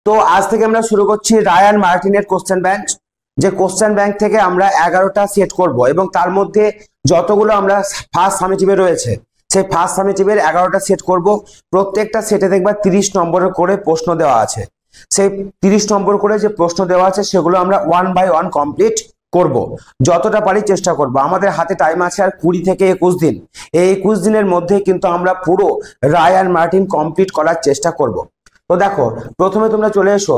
তো আজ থেকে আমরা শুরু করছি রায়ান মার্টিনের কোশ্চেন ব্যাংক। যে কোশ্চেন ব্যাংক থেকে আমরা 11টা সেট করব এবং তার মধ্যে যতগুলো আমরা ফার্স্ট সামেটিভে রয়েছে সেই ফার্স্ট সামেটিভের 11টা সেট করব। প্রত্যেকটা সেটে দেখবা 30 নম্বরের করে প্রশ্ন দেওয়া আছে। সেই 30 নম্বর করে যে প্রশ্ন দেওয়া আছে সেগুলো আমরা 1 বাই 1 কমপ্লিট করব, যতটা পারি চেষ্টা করব। আমাদের হাতে টাইম আছে আর 20 থেকে 21 দিন। এই 21 দিনের মধ্যে কিন্তু আমরা পুরো রায়ান মার্টিন কমপ্লিট করার চেষ্টা করব। তো দেখো, প্রথমে তোমরা চলে এসো।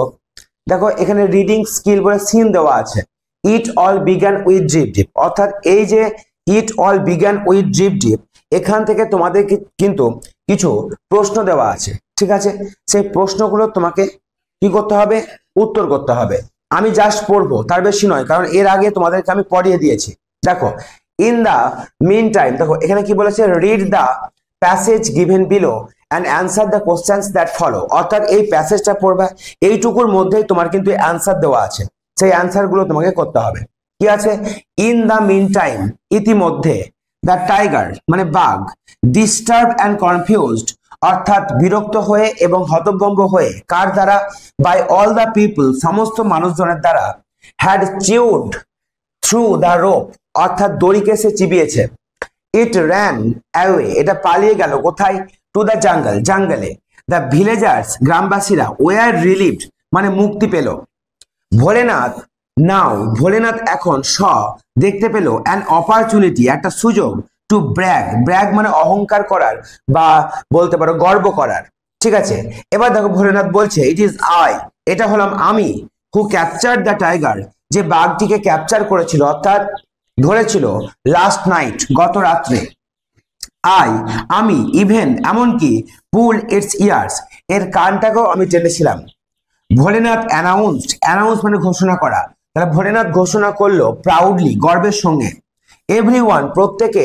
দেখো এখানে রিডিং স্কিল বলে সিন দেওয়া আছে। It all began with drip deep, অর্থাৎ এই যে it all began with drip deep, এখান থেকে তোমাদের কিন্তু কিছু প্রশ্ন দেওয়া আছে, ঠিক আছে? সেই প্রশ্নগুলো তোমাকে কি করতে হবে? উত্তর করতে হবে। আমি জাস্ট পড়বো, তার বেশি নয়, কারণ এর আগে তোমাদেরকে আমি পড়িয়ে দিয়েছি। দেখো, ইন দা মিন টাইম, দেখো এখানে কি বলেছে, read the passage given below and answer the questions that follow, অর্থাৎ এই প্যাসেজটা পড়বা, এইটুকুর মধ্যেই তোমার কিন্তু অ্যান্সার দেওয়া আছে। সেই অ্যান্সার গুলো তোমাকে করতে হবে। কি আছে? ইন দা মিন টাইম, ইতিমধ্যে, দ্য টাইগার মানে বাঘ, ডিস্টার্ব অ্যান্ড কনফিউজড, অর্থাৎ বিরক্ত হয়ে এবং হতভম্ব হয়ে, কার দ্বারা? বাই অল দ্য পিপল, সমস্ত মানুষজনের দ্বারা, had chewed through the rope, অর্থাৎ দড়িকে সে চিবিয়েছে। ইট র্যান অ্যাওয়ে, এটা পালিয়ে গেল কোথায়? টু দ্য জাঙ্গল, জাঙ্গলে। দ্য ভিলেজার্স, গ্রামবাসীরা, ওয়ার রিলিভড মানে মুক্তি পেল। ভোলেনাথ নাও, ভোলেনাথ এখন স দেখতে পেল অ্যান অপরচুনিটি, একটা সুযোগ, টু ব্র্যাগ, ব্র্যাগ মানে অহংকার করার বা বলতে পারো গর্ব করার, ঠিক আছে? এবার দেখো ভোলেনাথ বলছে, ইট ইজ আই, এটা হলাম আমি, হু ক্যাপচার দ্য টাইগার, যে বাঘটিকে ক্যাপচার করেছিল, অর্থাৎ ধরেছিল, লাস্ট নাইট, গত রাত্রে। আমি, ইভেন এমনকি, পুল ইটস ইয়ার্স, এর কানটাকেও আমি টেনেছিলাম। ভোলেনাথ অ্যানাউন্সড, অ্যানাউন্স মানে ঘোষণা করা, তাহলে ভোলেনাথ ঘোষণা করলো প্রাউডলি, গর্বের সঙ্গে। এভরিওয়ান, প্রত্যেকে,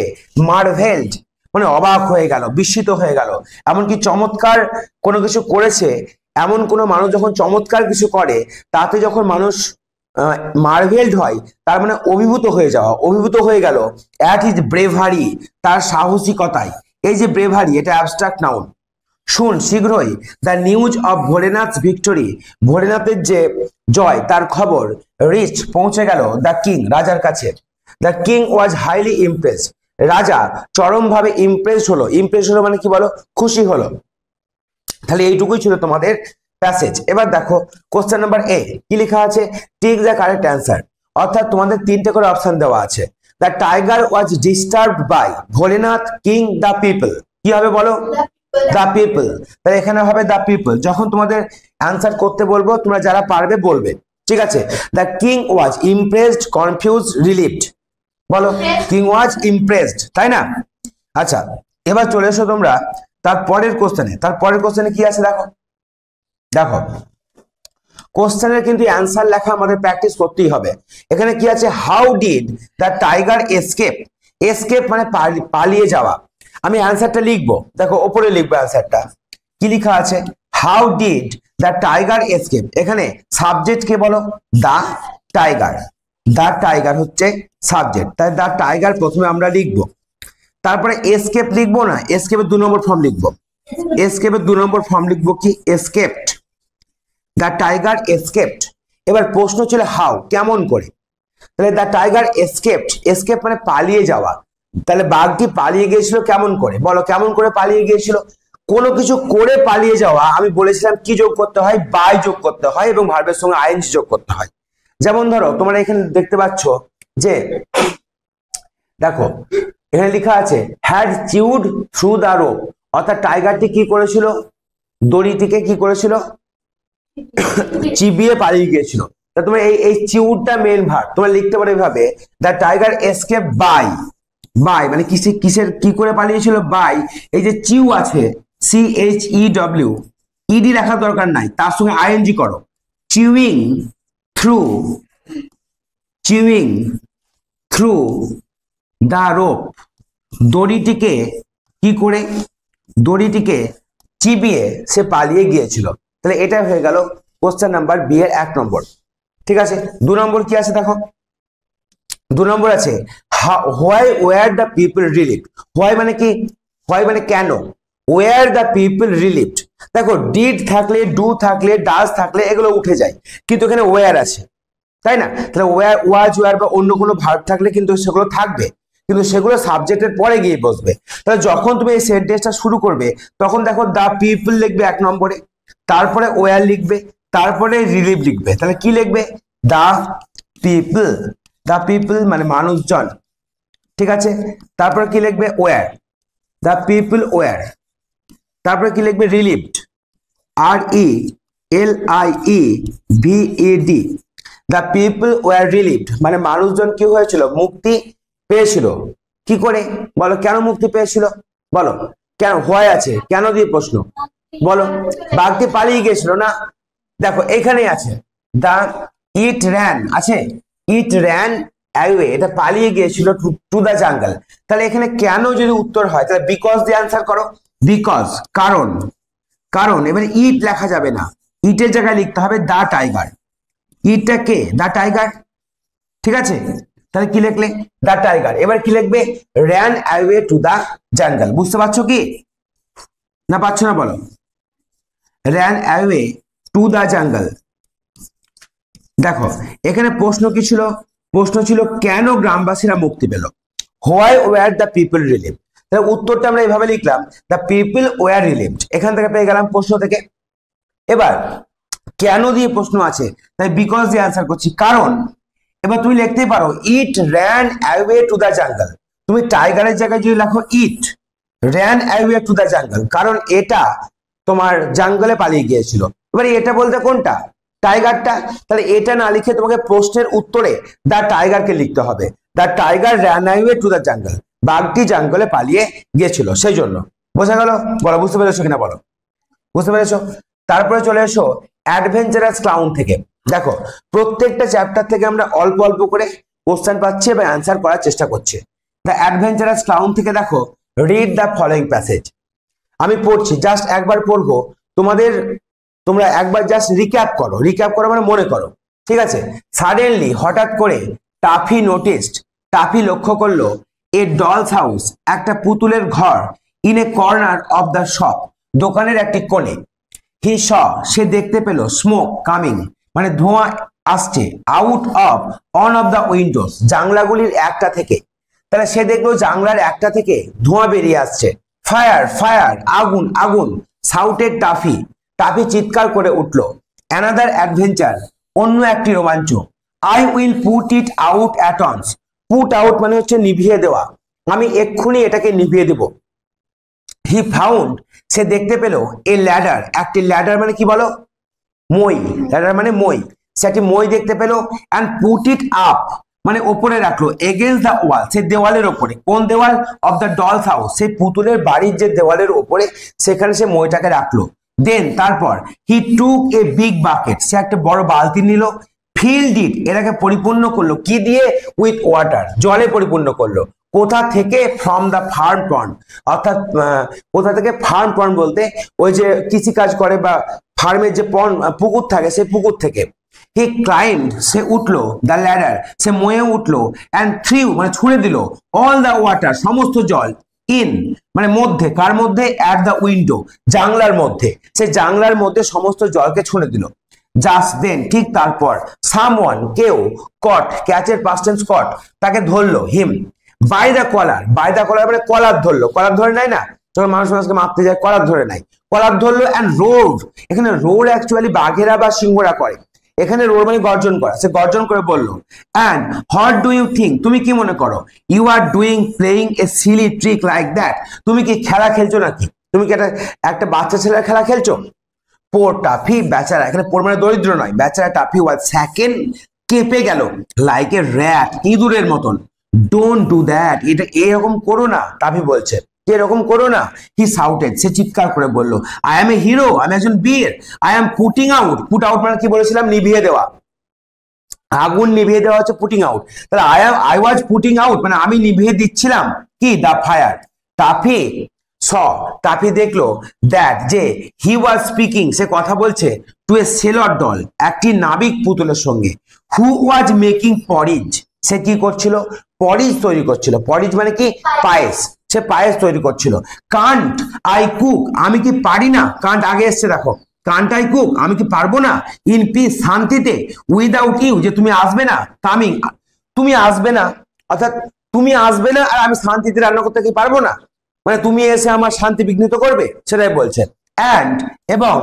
মার্ভেলড মানে অবাক হয়ে গেল, বিস্মিত হয়ে গেল। এমনকি চমৎকার কোনো কিছু করেছে, এমন কোনো মানুষ যখন চমৎকার কিছু করে, তাতে যখন মানুষ মার্ভেলড হয়, তার মানে অভিভূত হয়ে যাওয়া, অভিভূত হয়ে গেল। অ্যাট ইজ ব্রেভারি, তার সাহসিকতায়। এই যে ব্রেভারি, এটা অ্যাবস্ট্রাক্ট নাউন। শুন শীঘ্রই, the news of Bholenath victory, ভোলেনাথের যে জয় তার খবর, রিচ পৌঁছে গেল, দ্য কিং, রাজার কাছে। The king was highly Impress, রাজা চরমভাবে ইমপ্রেস হলো। ইমপ্রেস হলো মানে কি বলো? খুশি হলো। তাহলে এইটুকুই ছিল তোমাদের প্যাসেজ। এবার দেখো কোশ্চেন নাম্বার এ কি লেখা আছে, টিক দ্য কারেক্ট অ্যান্সার, অর্থাৎ তোমাদের 3টে করে অপশন দেওয়া আছে। The tiger was disturbed by Bholenath, king, the people. কি হবে বলো? The people. তাহলে এখানে হবে দ্য পিপল। যখন তোমাদের অ্যান্সার করতে বলবো, তোমরা যারা পারবে বলবে, ঠিক আছে? The king was impressed, confuse, relieved. বলো, কিং ওয়াজ ইমপ্রেসড, তাই না? আচ্ছা, এবার চলে এসো তোমরা তারপরের কোশ্চেনে। তারপরের কোশ্চেনে কি আছে দেখো। দেখো কোশ্চেনের কিন্তু অ্যান্সার লেখা আমাদের প্র্যাকটিস করতেই হবে। এখানে কি আছে? How did the tiger escape, escape মানে পালিয়ে যাওয়া। আমি অ্যান্সারটা লিখবো, দেখো ওপরে লিখবো অ্যান্সারটা। কি লেখা আছে? How did the tiger escape. এখানে সাবজেক্ট কে বলো? দা টাইগার। দা টাইগার হচ্ছে সাবজেক্ট, তাই দা টাইগার প্রথমে আমরা লিখবো। তারপরে এসকেপ লিখবো না, এসকেপের 2 নম্বর ফর্ম লিখবো। এসকেপের 2 নম্বর ফর্ম লিখবো কি? Escaped, the tiger escaped. এবার প্রশ্ন ছিল হাউ, কেমন করে। তাহলে দ্য টাইগার এসকেপড, এসকেপ মানে পালিয়ে যাওয়া। তাহলে বাঘটি পালিয়ে গিয়েছিল কেমন করে? বলো, কেমন করে পালিয়ে গিয়েছিল? কোনো কিছু করে পালিয়ে যাওয়া, আমি বলেছিলাম কি যোগ করতে হয়? বাই যোগ করতে হয় এবং ভার্বের সঙ্গে আইএনজি যোগ করতে হয়। যেমন ধরো তোমরা এখানে দেখতে পাচ্ছ যে, দেখো এখানে লেখা আছে had chewed through the rope, অর্থাৎ টাইগারটি কি করেছিল? দড়িটিকে কি করেছিল? চিবিয়ে পালিয়ে গিয়েছিল। তা তোমরা এই চিউডটা মেন ভার্ব, তোমরা লিখতে পারো এইভাবে, the tiger escape by, by মানে কিসের কি করে পালিয়েছিল? বাই, এই যে চিউ আছে, CHEW, ইডি রাখার দরকার নাই, তার সঙ্গে আইএনজি করো। Chewing through, chewing through the rope, দড়িটিকে কি করে? দড়িটিকে চিবিয়ে সে পালিয়ে গিয়েছিল। তাহলে এটা হয়ে গেল কোশ্চেন নাম্বার বি এর 1 নম্বর, ঠিক আছে? 2 নম্বর কি আছে দেখো। 2 নম্বর আছে why were the people relieved. Why মানে কি? হোয়াই মানে কেন, ওয়ার দ্য পিপল রিলিভড, দেখো ডিড থাকলে, ডু থাকলে, ডাজ থাকলে এগুলো উঠে যায়, কিন্তু এখানে ওয়্যার আছে, তাই না? তাহলে ওয়্যার, ওয়াজ, ওয়্যার বা অন্য কোনো ভার্ব থাকলে কিন্তু সেগুলো থাকবে, কিন্তু সেগুলো সাবজেক্টের পরে গিয়ে বসবে। তাহলে যখন তুমি এই সেন্টেন্সটা শুরু করবে তখন দেখো দা পিপল লিখবে 1 নম্বরে, তারপরে ওয়্যার লিখবে, তারপরে রিলিভ লিখবে। তাহলে কি লিখবে? দা পিপল, দা পিপল মানে মানুষজন, ঠিক আছে? তারপরে কি লিখবে? Were, the people were. তারপরে কি লিখবে? Relieved, RELIEVED, the people were relieved মানে মানুষজন কি হয়েছিল? মুক্তি পেয়েছিল। কি করে? বলো, কেন মুক্তি পেয়েছিল? বলো কেন? হয় আছে, কেন দিয়ে প্রশ্ন বলো। বাঘটি পালিয়ে গিয়েছিল না? দেখো এখানেই আছে, দা ইট র্যান আছে, ইট র্যান অ্যাওয়ে, এটা পালিয়ে গিয়েছিল টু দা জাঙ্গল। তাহলে এখানে কেন যদি উত্তর হয় তাহলে বিকজ দিয়ে আনসার করো। বিকজ, কারণ, কারণ। এবারে ইট লেখা যাবে না, ইটের জায়গায় লিখতে হবে the tiger. ইটটা K? The tiger, ঠিক আছে? তাহলে কি লিখলে? The tiger. এবার কি লিখবে? Ran away to the jungle. বুঝতে পারছো কি না পারছো না বলো? Ran away to the jungle. দেখো এখানে প্রশ্ন কি ছিল? প্রশ্ন ছিল কেন গ্রামবাসীরা মুক্তি পেল? Why were the people relieve. তাহলে উত্তরটা আমরা এইভাবে লিখলাম, দ্য পিপল ওয়্যার রিলিভড। এখান থেকে পেয়ে গেলাম প্রশ্ন থেকে। এবার কেন দিয়ে প্রশ্ন আছে, তাই বিকজ দিয়ে আনসার করছি, কারণ। এবার তুমি লিখতে পারো it ran away to the jungle. তুমি টাইগারের জায়গায় যদি লেখো it ran away to the jungle, কারণ এটা তোমার জঙ্গলে পালিয়ে গিয়েছিল। এবার এটা বলতে কোনটা? টাইগারটা। তাহলে এটা না লিখে তোমাকে প্রশ্নের উত্তরে দা টাইগারকে লিখতে হবে, the tiger ran away to the jungle. বাঘটি জঙ্গলে পালিয়ে গিয়েছিল, সেই জন্য। বোঝা গেল? বলো বুঝতে পেরেছো কিনা বলো, বুঝতে পেরেছো? তারপরে চলে এসো অ্যাডভেঞ্চারাস ক্লাউন থেকে। দেখো প্রত্যেকটা চ্যাপ্টার থেকে আমরা অল্প অল্প করে কোশ্চেন পাচ্ছি এবং অ্যান্সার করার চেষ্টা করছি। দ্য অ্যাডভেঞ্চারাস ক্লাউন থেকে দেখো, রিড দ্য ফলোইং প্যাসেজ। আমি পড়ছি, জাস্ট একবার পড়বো, তোমরা একবার জাস্ট রিক্যাপ করো। রিক্যাপ করো মানে মনে করো, ঠিক আছে? সাডেনলি, হঠাৎ করে, টাফি নোটিসড, টাফি লক্ষ্য করলো, এ ডলস হাউস, একটা পুতুলের ঘর, in a corner of the shop, দোকানের একটি কোণে। হি স, সে দেখতে পেল, স্মোক কামিং মানে ধোঁয়া আসছে, out of one of the windows, জানলাগুলির একটা থেকে। তাহলে সে দেখলো জানলার একটা থেকে ধোঁয়া বেরিয়ে আসছে। ফায়ার, ফায়ার, আগুন, আগুন। সাউটেড টাফি, টাফি চিৎকার করে উঠলো। অ্যানাদার অ্যাডভেঞ্চার, অন্য একটি রোমাঞ্চ। I will put it out at once, put out মানে হচ্ছে নিভিয়ে দেওয়া, আমি এক্ষুনি এটাকে নিভিয়ে দেব। হি ফাউন্ড, সে দেখতে পেল, এ ল্যাডার, একটি ল্যাডার মানে কি বলো? মই, ল্যাডার মানে মই। সে একটি মই দেখতে পেল, অ্যান্ড পুট ইট আপ মানে ওপরে রাখলো, এগেইনস্ট দ্য ওয়াল, সে দেওয়ালের ওপরে। কোন দেওয়াল? অফ দ্য ডলস হাউস, সেই পুতুলের বাড়ির যে দেওয়ালের ওপরে, সেখানে সে মইটাকে রাখলো। দেন তারপর, হি টুক এ বিগ বাকেট, সে একটা বড় বালতি নিল। ফিল্ড ইট, এটাকে পরিপূর্ণ করলো, কি দিয়ে? উইথ ওয়াটার, জলে পরিপূর্ণ করলো। কোথা থেকে? ফ্রম দ্য ফার্ম পন্ড, অর্থাৎ কোথা থেকে? ফার্ম পন্ড বলতে ওই যে কৃষিকাজ করে বা ফার্মের যে পন্ড, পুকুর থাকে, সেই পুকুর থেকে। হি ক্লাইম্বড, সে উঠলো, দ্য ল্যাডার, সে ময়ে উঠলো, অ্যান্ড থ্রিউ মানে ছুঁড়ে দিল, অল দ্য ওয়াটার, সমস্ত জল, ইন মানে মধ্যে, কার মধ্যে? অ্যাট দ্য উইন্ডো, জানলার মধ্যে। সে জানলার মধ্যে সমস্ত জলকে ছুঁড়ে দিল। জাস্ট দেন, ঠিক তারপর, সামওয়ান, কেউ, কট, ক্যাচের পাস্ট টেন্স কট, তাকে ধরলো, him, by the collar, by the collar মানে কলার ধরলো, কলার ধরে নেয় না যখন মানুষ মানুষকে মারতে যায়, কলার ধরে নেয়, কলার ধরলো। অ্যান্ড রোড, এখানে রোড অ্যাকচুয়ালি বাঘেরা বা সিংহরা করে, এখানে রোড মানে গর্জন করা। সে গর্জন করে বললো, and what do you think, তুমি কি মনে করো? You are doing playing a silly trick like that, তুমি কি খেলা খেলছো নাকি? তুমি কি একটা বাচ্চা ছেলের খেলা খেলছো? পোর টাফি, বেচারা, এখানে পোর মানে দরিদ্র নয়, বেচারা টাফি ওয়াজ সেকেন্ড, কেঁপে গেল, লাইক এ র্যাট, ইঁদুরের মতন। ডোন্ট ডু দ্যাট, এটা এরকম করো না, টাফি বলছে, এরকম করো না। হি সাউটেড, সে চিৎকার করে বলল, আই এম এ হিরো, আমি একজন বীর। I am putting out, put out মানে কি বলেছিলাম? নিভিয়ে দেওয়া, আগুন নিভিয়ে দেওয়া হচ্ছে পুটিং আউট। তাহলে আই ওয়াজ পুটিং আউট মানে আমি নিভিয়ে দিচ্ছিলাম কি? The fire. Toffee saw, toffee দেখলো, দ্যাট যে, হি ওয়াজ স্পিকিং, সে কথা বলছে, টু এ সেলর ডল, একটি নাবিক পুতুলের সঙ্গে। হু ওয়াজ মেকিং পরিজ, সে কি করছিল? পরিজ তৈরি করছিল। পরিজ মানে কি? পায়েস, সে পায়েস তৈরি করছিল। কান্ট আই কুক, আমি কি পারি না, কান্ট আগে এসছে দেখো, কান্ট আই কুক, আমি কি পারবো না, ইন পিস, শান্তিতে, উইদাউট ইউ, যে তুমি আসবে না, কামিং, তুমি আসবে না, অর্থাৎ তুমি আসবে না আর আমি শান্তিতে রান্না করতে কি পারবো না, মানে তুমি এসে আমার শান্তি বিঘ্নিত করবে, সেটাই বলছে। অ্যান্ড, এবং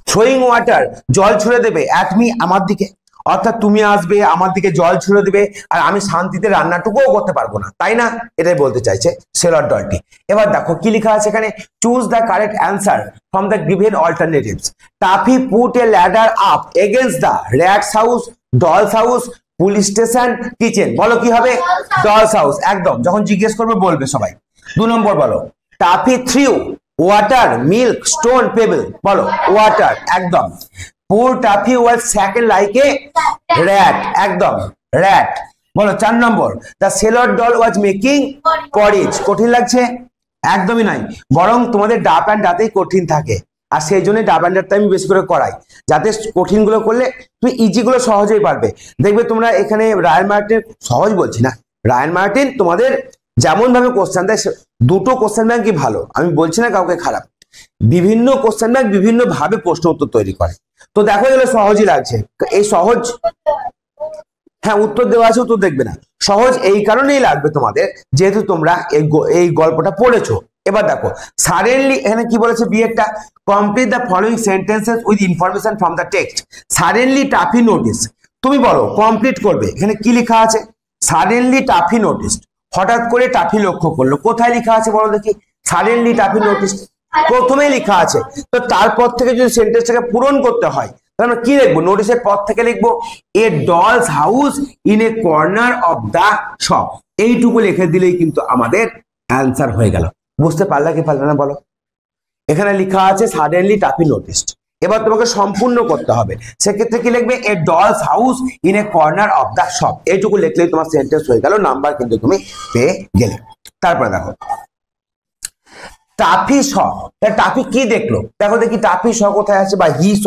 থ্রোয়িং ওয়াটার, জল ছুড়ে দেবে, অ্যাট মি, আমার দিকে, অর্থাৎ তুমি আসবে আমার দিকে জল ছুড়ে দেবে আর আমি শান্তিতে রান্নাটুকুও করতে পারবো না, তাই না, এটাই বলতে চাইছে সেলর দলটি। এবার দেখো কি লেখা আছে এখানে, choose the correct answer from the given alternatives. Toffee put a ladder up against the rats house, dolls house, police station, kitchen. বলো কি হবে, ডলস হাউস, একদম, যখন জিজ্ঞেস করবে বলবে সবাই। 2 নম্বর বলো, toffee threw water, milk, stone, payable. বলো ওয়াটার, একদম। Poor Taffy was shaken like a rat, একদম, rat। বলো 4 নম্বর, the sailor doll was making porridge। কঠিন লাগছে, একদমই নয়, বরং তোমাদের ডাব অ্যান্ড ডাতেই কঠিন থাকে, আর সেই জন্য ডাব অ্যান্ড ডাটটা আমি বেশি করে করাই, যাতে কঠিন গুলো করলে তুমি ইজি গুলো সহজেই পারবে। দেখবে তোমরা এখানে রায়ান মার্টিন, সহজ বলছি না, রায়ান মার্টিন তোমাদের যেমন ভাবে কোশ্চেন দেয়, দুটো কোশ্চেন ব্যাংকই ভালো, আমি বলছি না কাউকে খারাপ, বিভিন্ন কোশ্চেন ব্যাংক বিভিন্ন ভাবে প্রশ্ন উত্তর তৈরি করে। তো দেখো এগুলো সহজই লাগছে, এই সহজ, হ্যাঁ উত্তর দেওয়া আছে, উত্তর দেখবে না, সহজ এই কারণেই লাগবে তোমাদের যেহেতু তোমরা এই গল্পটা পড়েছো। এবার দেখো সাডেনলি, এখানে কি বলেছে বিয়েরটা, complete the following sentences with information from the text. Suddenly Taffy notice, তুমি বলো কমপ্লিট করবে, এখানে কি লেখা আছে, সাডেনলি টাফি নোটিস, হঠাৎ করে টাফি লক্ষ্য করলো, কোথায় লেখা আছে বলো দেখি, সাডেনলি টাফি নোটিস প্রথমেই লেখা আছে, তো তারপর থেকে যদি সেন্টেন্সটাকে পূরণ করতে হয় তাহলে আমরা কি লিখবো, নোটিসের পর থেকে লিখবো a doll's house in a corner of the shop, এইটুকু লিখে দিলেই কিন্তু আমাদের অ্যান্সার হয়ে গেল। বুঝতে পারলা কি পারলে না বলো, এখানে লেখা আছে সাডেনলি টাফি নোটিসড, এবার তোমাকে সম্পূর্ণ করতে হবে, সেক্ষেত্রে কি লিখবে a doll's house in a corner of the shop, এইটুকু লিখলেই তোমার সেন্টেন্স হয়ে গেল, নাম্বার কিন্তু তুমি পেয়ে গেলে। তারপরে দেখো টাফি শ, টাফি কি দেখলো, দেখো দেখি টাফি শ কোথায় আছে, বা হি শ,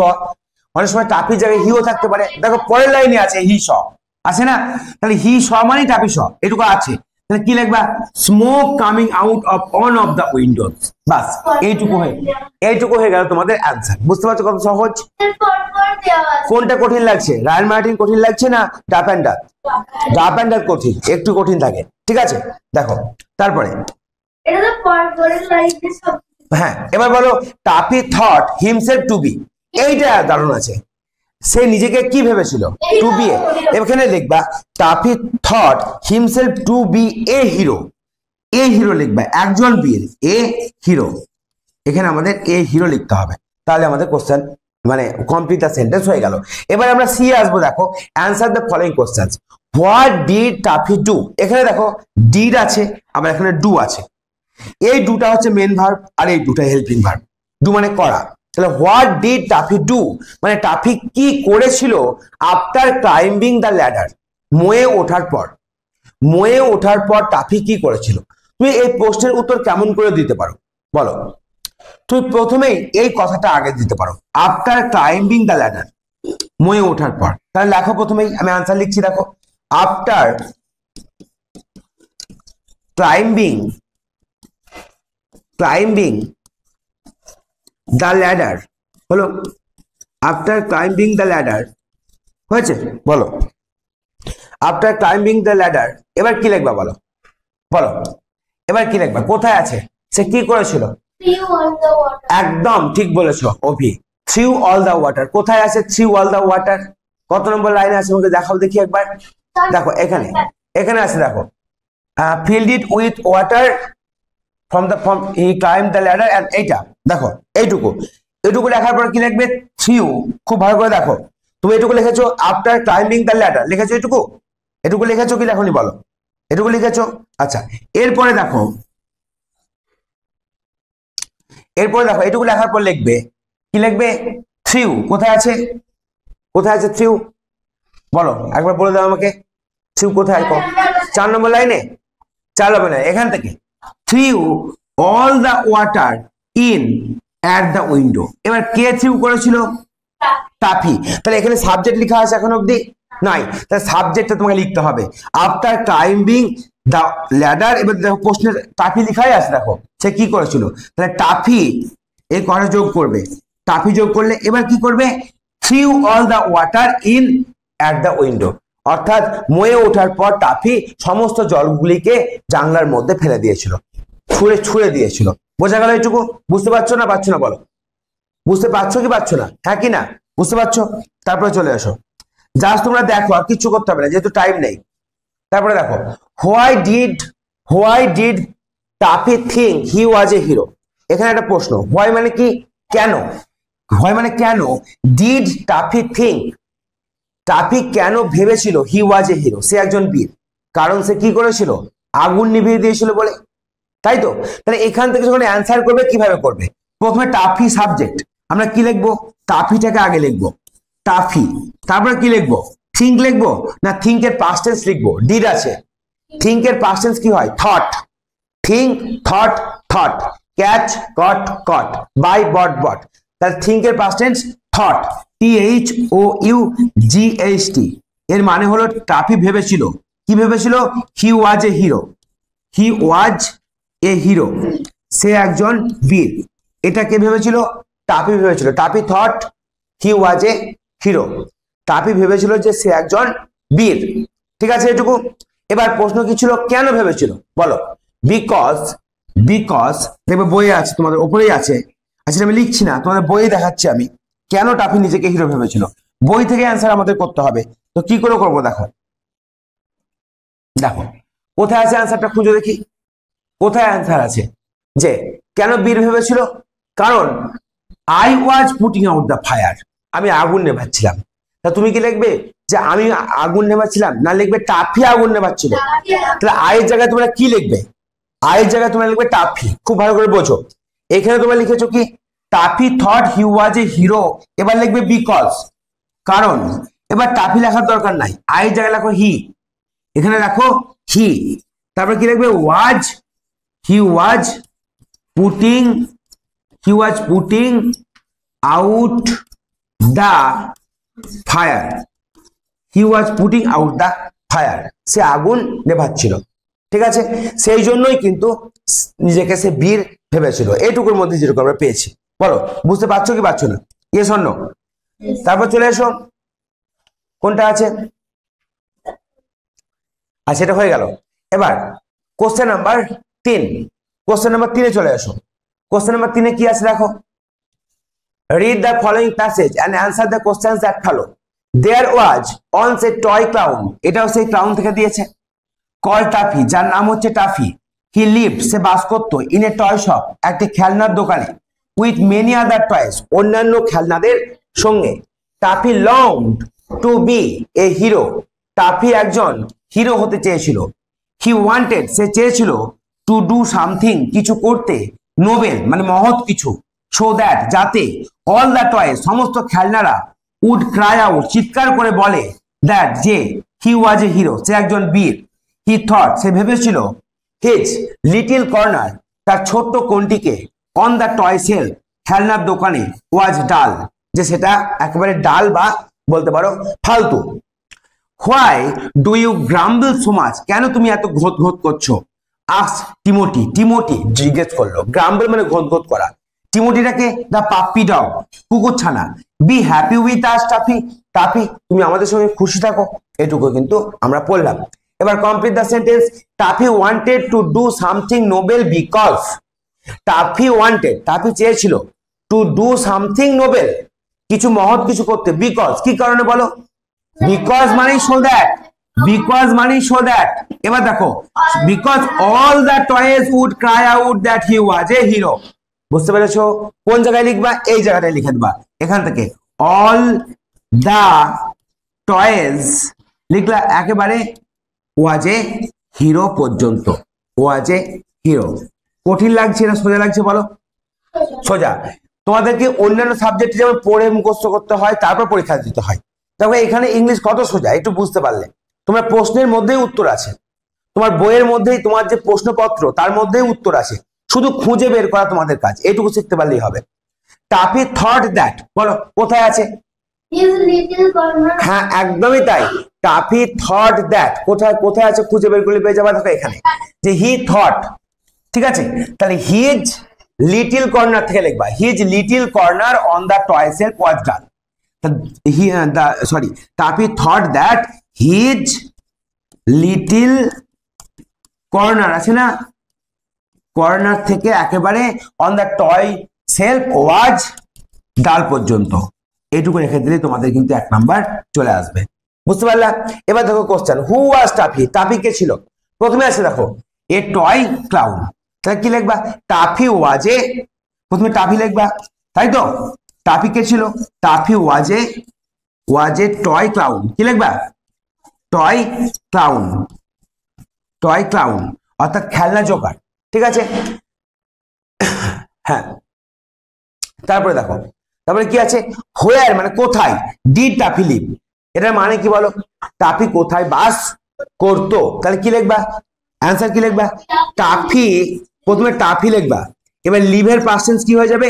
অনেক সময় টাফির জায়গায় হিও থাকতে পারে, দেখো পরের লাইনে আছে হি শ, আছে না, তাহলে হি শ মানে টাফি শ, এটুকু আছে, তাহলে কি লিখবা, smoke coming out of one of the windows, বাস এইটুকু হয়ে গেল তোমাদের অ্যান্সার। বুঝতে পারছো কত সহজ, কোনটা কঠিন লাগছে, রায়ান মার্টিন কঠিন লাগছে না ডাব অ্যান্ড ডাট, ডাব অ্যান্ড ডাট কঠিন, একটু কঠিন থাকে, ঠিক আছে। দেখো তারপরে হ্যাঁ, এবার বলো Toffee thought himself to be, এইটা দারুণ আছে, সে নিজেকে কি ভেবেছিল, টু বি, এখানে লিখবা Toffee thought himself to be a hero, a hero লিখবা, একজন বীর, এ হিরো, এখানে আমাদের এ হিরো লিখতে হবে, তাহলে আমাদের কোশ্চেন মানে কমপ্লিট দ্য সেন্টেন্স হয়ে গেল। এবার আমরা সি আসবো, দেখো answer the following questions, what did toffee do, এখানে দেখো ডিড আছে, আবার এখানে ডু আছে, এই দুটা হচ্ছে মেন ভার্ব আর এই দুটা হেল্পিং ভার্ব, ডু মানে করা, তাহলে হোয়াট ডিড টাফি ডু মানে টাফি কি করেছিল আফটার ক্লাইম্বিং দ্য ল্যাডার, মোয়ে ওঠার পর, মোয়ে ওঠার পর টাফি কি করেছিল। তুমি এই প্রশ্নের উত্তর কেমন করে দিতে পারো বলো, তুমি প্রথমেই এই কথাটা আগে দিতে পারো, আফটার ক্লাইম্বিং দ্য ল্যাডার, মোয়ে ওঠার পর, তাহলে লেখো প্রথমেই, আমি আনসার লিখছি, দেখো আফটার ক্লাইম্বিং the ladder, বলো আফটার ক্লাইম্বিং দ্য ল্যাডার, হয়েছে বলো আফটার ক্লাইম্বিং দ্য ল্যাডার, এবার কি লিখবা বলো, বলো এবার কি লিখবা, কোথায় আছে, সে কি করেছিল, একদম ঠিক বলেছো অভি, থ্রু অল দা ওয়াটার, কোথায় আছে থ্রু অল দা ওয়াটার, কত নম্বর লাইনে আছে আমাকে দেখাও দেখি একবার, দেখো এখানে আছে, দেখো field it with water from he climbed the ladder, and এইটা দেখো এইটুকু লেখার পর কি লিখবে, থ্রু, খুব ভালো করে দেখো, তুমি এইটুকু লিখেছো আফটার ক্লাইম্বিং দ্য ল্যাডার, লিখেছো এটুকু লিখেছো কি লেখনি বলো, এটুকু লিখেছো, আচ্ছা এরপরে দেখো এটুকু লেখার পর লিখবে কি লিখবে, থ্রু, কোথায় আছে থ্রু, বলো একবার বলে দাও আমাকে, থ্রু কোথায়, 4 নম্বর লাইনে, 4 হবে না, এখান থেকে threw all the water in at the window, এবার কে থ্রু করেছিল, টাফি, তাহলে এখানে সাবজেক্ট লেখা আছে এখন অবধি নাই, তাহলে সাবজেক্টটা তোমাকে লিখতে হবে, আফটার ক্লাইম্বিং দ্য ল্যাডার, এবার দেখো প্রশ্নের টাফি লেখাই আছে, দেখো সে কি করেছিল, তাহলে টাফি এই কটা যোগ করবে, টাফি যোগ করলে এবার কি করবে, threw all the water in at the window, অর্থাৎ ময়ে ওঠার পর টাফি সমস্ত জলগুলিকে জানলার মধ্যে ফেলে দিয়েছিল, ছুঁড়ে ছুঁড়ে দিয়েছিল। বোঝা গেল এইটুকু? বুঝতে পারছো না পারছো না বলো, বুঝতে পারছো কি পারছো না, হ্যাঁ কি না বুঝতে পারছো? তারপরে চলে আসো, জাস্ট তোমরা দেখো, আর কিচ্ছু করতে হবে না যেহেতু টাইম নেই। তারপরে দেখো, why did toffee think he was a hero. এখানে একটা প্রশ্ন, হোয়াই মানে কি, কেন, হোয়াই মানে কেন, ডিড টাফি থিঙ্ক, টাফি কেন ভেবেছিল হি ওয়াজ এ হিরো, সে একজন বীর, কারণ সে কি করেছিল, আগুন নিভিয়ে দিয়েছিল বলে, তাই তো? তাহলে এখান থেকে যখন অ্যান্সার করবে কিভাবে করবে, প্রথমে টাফি সাবজেক্ট, আমরা কি লিখবো, টাফিটাকে আগে লিখবো, টাফি, তারপরে কি লিখবো, থিঙ্ক লিখবো না থিঙ্কের পাস্ট টেন্স লিখবো, ডিড আছে, থিঙ্কের পাস্ট টেন্স কি হয়, thought, think thought thought, catch caught caught, buy bought bought, তাহলে থিঙ্কের পাস্ট টেন্স থট, THOUGHT, এর মানে হলো টাফি ভেবেছিল, কি ভেবেছিল, হি was a hero, he was a hero, সে একজন বীর, এটা কে ভেবেছিল, টাফি ভেবেছিল, toffee thought he was a hero, toffee ভেবেছিল যে সে একজন বীর, ঠিক আছে এটুকু। এবার প্রশ্ন কি ছিল, কেন ভেবেছিল বলো, বিকজ, দেখবে বইয়ে আছে, তোমাদের উপরেই আছে, আচ্ছা আমি লিখছি না, তোমাদের বইয়ে দেখাচ্ছি আমি, কেন টাফি নিজেকে হিরো ভেবেছিল, বই থেকে অ্যান্সার আমাদের করতে হবে, তো কি করে করবো, দেখো দেখো কোথায় আছে অ্যান্সারটা, খুঁজে দেখি কোথায় অ্যান্সার আছে, যে কেন বীর ভেবেছিল, কারণ I was putting out the fire, আমি আগুন নেভাচ্ছিলাম, তা তুমি কি লিখবে যে আমি আগুন নেভাচ্ছিলাম, না লিখবে টাফি আগুন নেভাচ্ছিল, তাহলে আয়ের জায়গায় তোমরা কি লিখবে, আয়ের জায়গায় তোমরা লিখবে টাফি, খুব ভালো করে বোঝো, এখানে তোমরা লিখেছো কি, toffee thought he was a hero, এবার লিখবে বিকজ, কারণ, এবার টাফি লেখার দরকার নাই, আয়ের জায়গায় লেখো হি, এখানে রাখো হি, তারপর কি লিখবে was, he was putting out the fire, he was putting out the fire, সে আগুন নেভাচ্ছিল, ঠিক আছে, সেই জন্যই কিন্তু নিজেকে সে বীর ভেবেছিল, এইটুকুর মধ্যে যেরকম আমরা পেয়েছি, বলো বুঝতে পারছো কি পারছো না, ইয়েস অর নো? তারপর চলে এসো, কোনটা আছে, আচ্ছা এটা হয়ে গেল। এবার কোশ্চেন নাম্বার 3, কোশ্চেন নাম্বার 3 চলে আসো, কোশ্চেন নাম্বার 3 কি আছে দেখো, read the following passage and answer the questions that follow. There was once a toy clown, এটাও সেই ক্লাউন থেকে দিয়েছে, called টাফি, যার নাম হচ্ছে টাফি, he lived, সে বাস করতো, in a toy shop, একটি খেলনার দোকানে, with many other toys, অন্যান্য খেলনাদের সঙ্গে, toffee longed to be a hero, toffee একজন হিরো হতে চেয়েছিল, he wanted, সে চেয়েছিল, to do something, কিছু করতে, নোবেল মানে মহৎ কিছু, so that, যাতে, all the toys, সমস্ত খেলনারা, would cry out, চিৎকার করে বলে, that, যে, he was a hero, সে একজন বীর, he thought, সে ভেবেছিল, his little corner, তার ছোট্ট কোণটিকে, on the toy shelf, খেলনার দোকানে, was dull, যে সেটা একেবারে ডাল বা বলতে পারো ফালতু। Why do you grumble so much, কেন তুমি এত ঘোত ঘোত করছো, asked টিমোটি, টিমোটি জিজ্ঞেস করলো, গ্রাম্বল মানে ঘোত ঘোত করা, টিমোটিটাকে দা পাপ্পি ডগ, কুকুরছানা, be happy with us Taffy, Taffy তুমি আমাদের সঙ্গে খুশি থাকো, এটুকু কিন্তু আমরা পড়লাম। এবার complete the sentence, toffee wanted to do something Nobel because, toffee wanted, toffee চেয়েছিল, টু ডু সামথিং নোবেল, কিছু মহৎ কিছু করতে, বিকজ, কি কারণে বলো, বিকজ মানে সো দ্যাট, বিকজ মানে সো দ্যাট, এবার দেখো, because all the toys would cry out that he was a hero, বুঝতে পেরেছো, কোন জায়গায় লিখবা, এই জায়গাটায় লিখে দেবা, এখান থেকে অল দা টয়েস লিখলা একেবারে ওয়াজ এ হিরো পর্যন্ত, ওয়াজ এ হিরো, কঠিন লাগছে না সোজা লাগছে বলো, সোজা। তোমাদেরকে অন্যান্য সাবজেক্টে যেমন পড়ে মুখস্থ করতে হয়, তারপর পরীক্ষা দিতে হয়, তবে এখানে ইংলিশ কত সোজা একটু বুঝতে পারলে, তোমার প্রশ্নের মধ্যেই উত্তর আছে, তোমার বইয়ের মধ্যেই তোমার যে প্রশ্নপত্র তার মধ্যেই উত্তর আছে, শুধু খুঁজে বের করা তোমাদের কাজ, এইটুকু শিখতে পারলেই হবে। টাফি থট দ্যাট, বলো কোথায় আছে, হ্যাঁ একদমই তাই। টাফি থট দ্যাট, কোথায় কোথায় আছে খুঁজে বের করলে পেয়ে যাবে, দেখো এখানে যে হি থট, ঠিক আছে, তাহলে হিজ লিটিল কর্নার থেকে লিখবা, his little corner on the toy self was done. Toffee thought that his little corner আছে না, কর্নার থেকে একেবারে অন দ্য টয় সেলফ ওয়াজ ডাল পর্যন্ত, এইটুকু রেখে দিলে তোমাদের কিন্তু 1 নাম্বার চলে আসবে, বুঝতে পারলা? এবার দেখো কোশ্চেন, হু ওয়াজ টাফি, টাফি কে ছিল? প্রথমে আছে দেখো এ টয় ক্লাউন, তাহলে কি লিখবা? টাফি ওয়াজে, প্রথমে টাফি লিখবা, তাই তো? টাফি কে ছিল? টাফি ওয়াজে টয় ক্লাউন, কি লিখবা? টয় ক্লাউন, টয় ক্লাউন অর্থাৎ খেলনা জোকার, ঠিক আছে? হ্যাঁ, তারপরে দেখো, তারপরে কি আছে? হোয়ার মানে কোথায়, ডিড টাফি লিভ, এটার মানে কি বলো? টাফি কোথায় বাস করতো, তাহলে কি লিখবা? অ্যান্সার কি লিখবা? টাফি, প্রথমে টাফি লিখবা, এবার লিভের পাস্ট টেন্স কি হয়ে যাবে?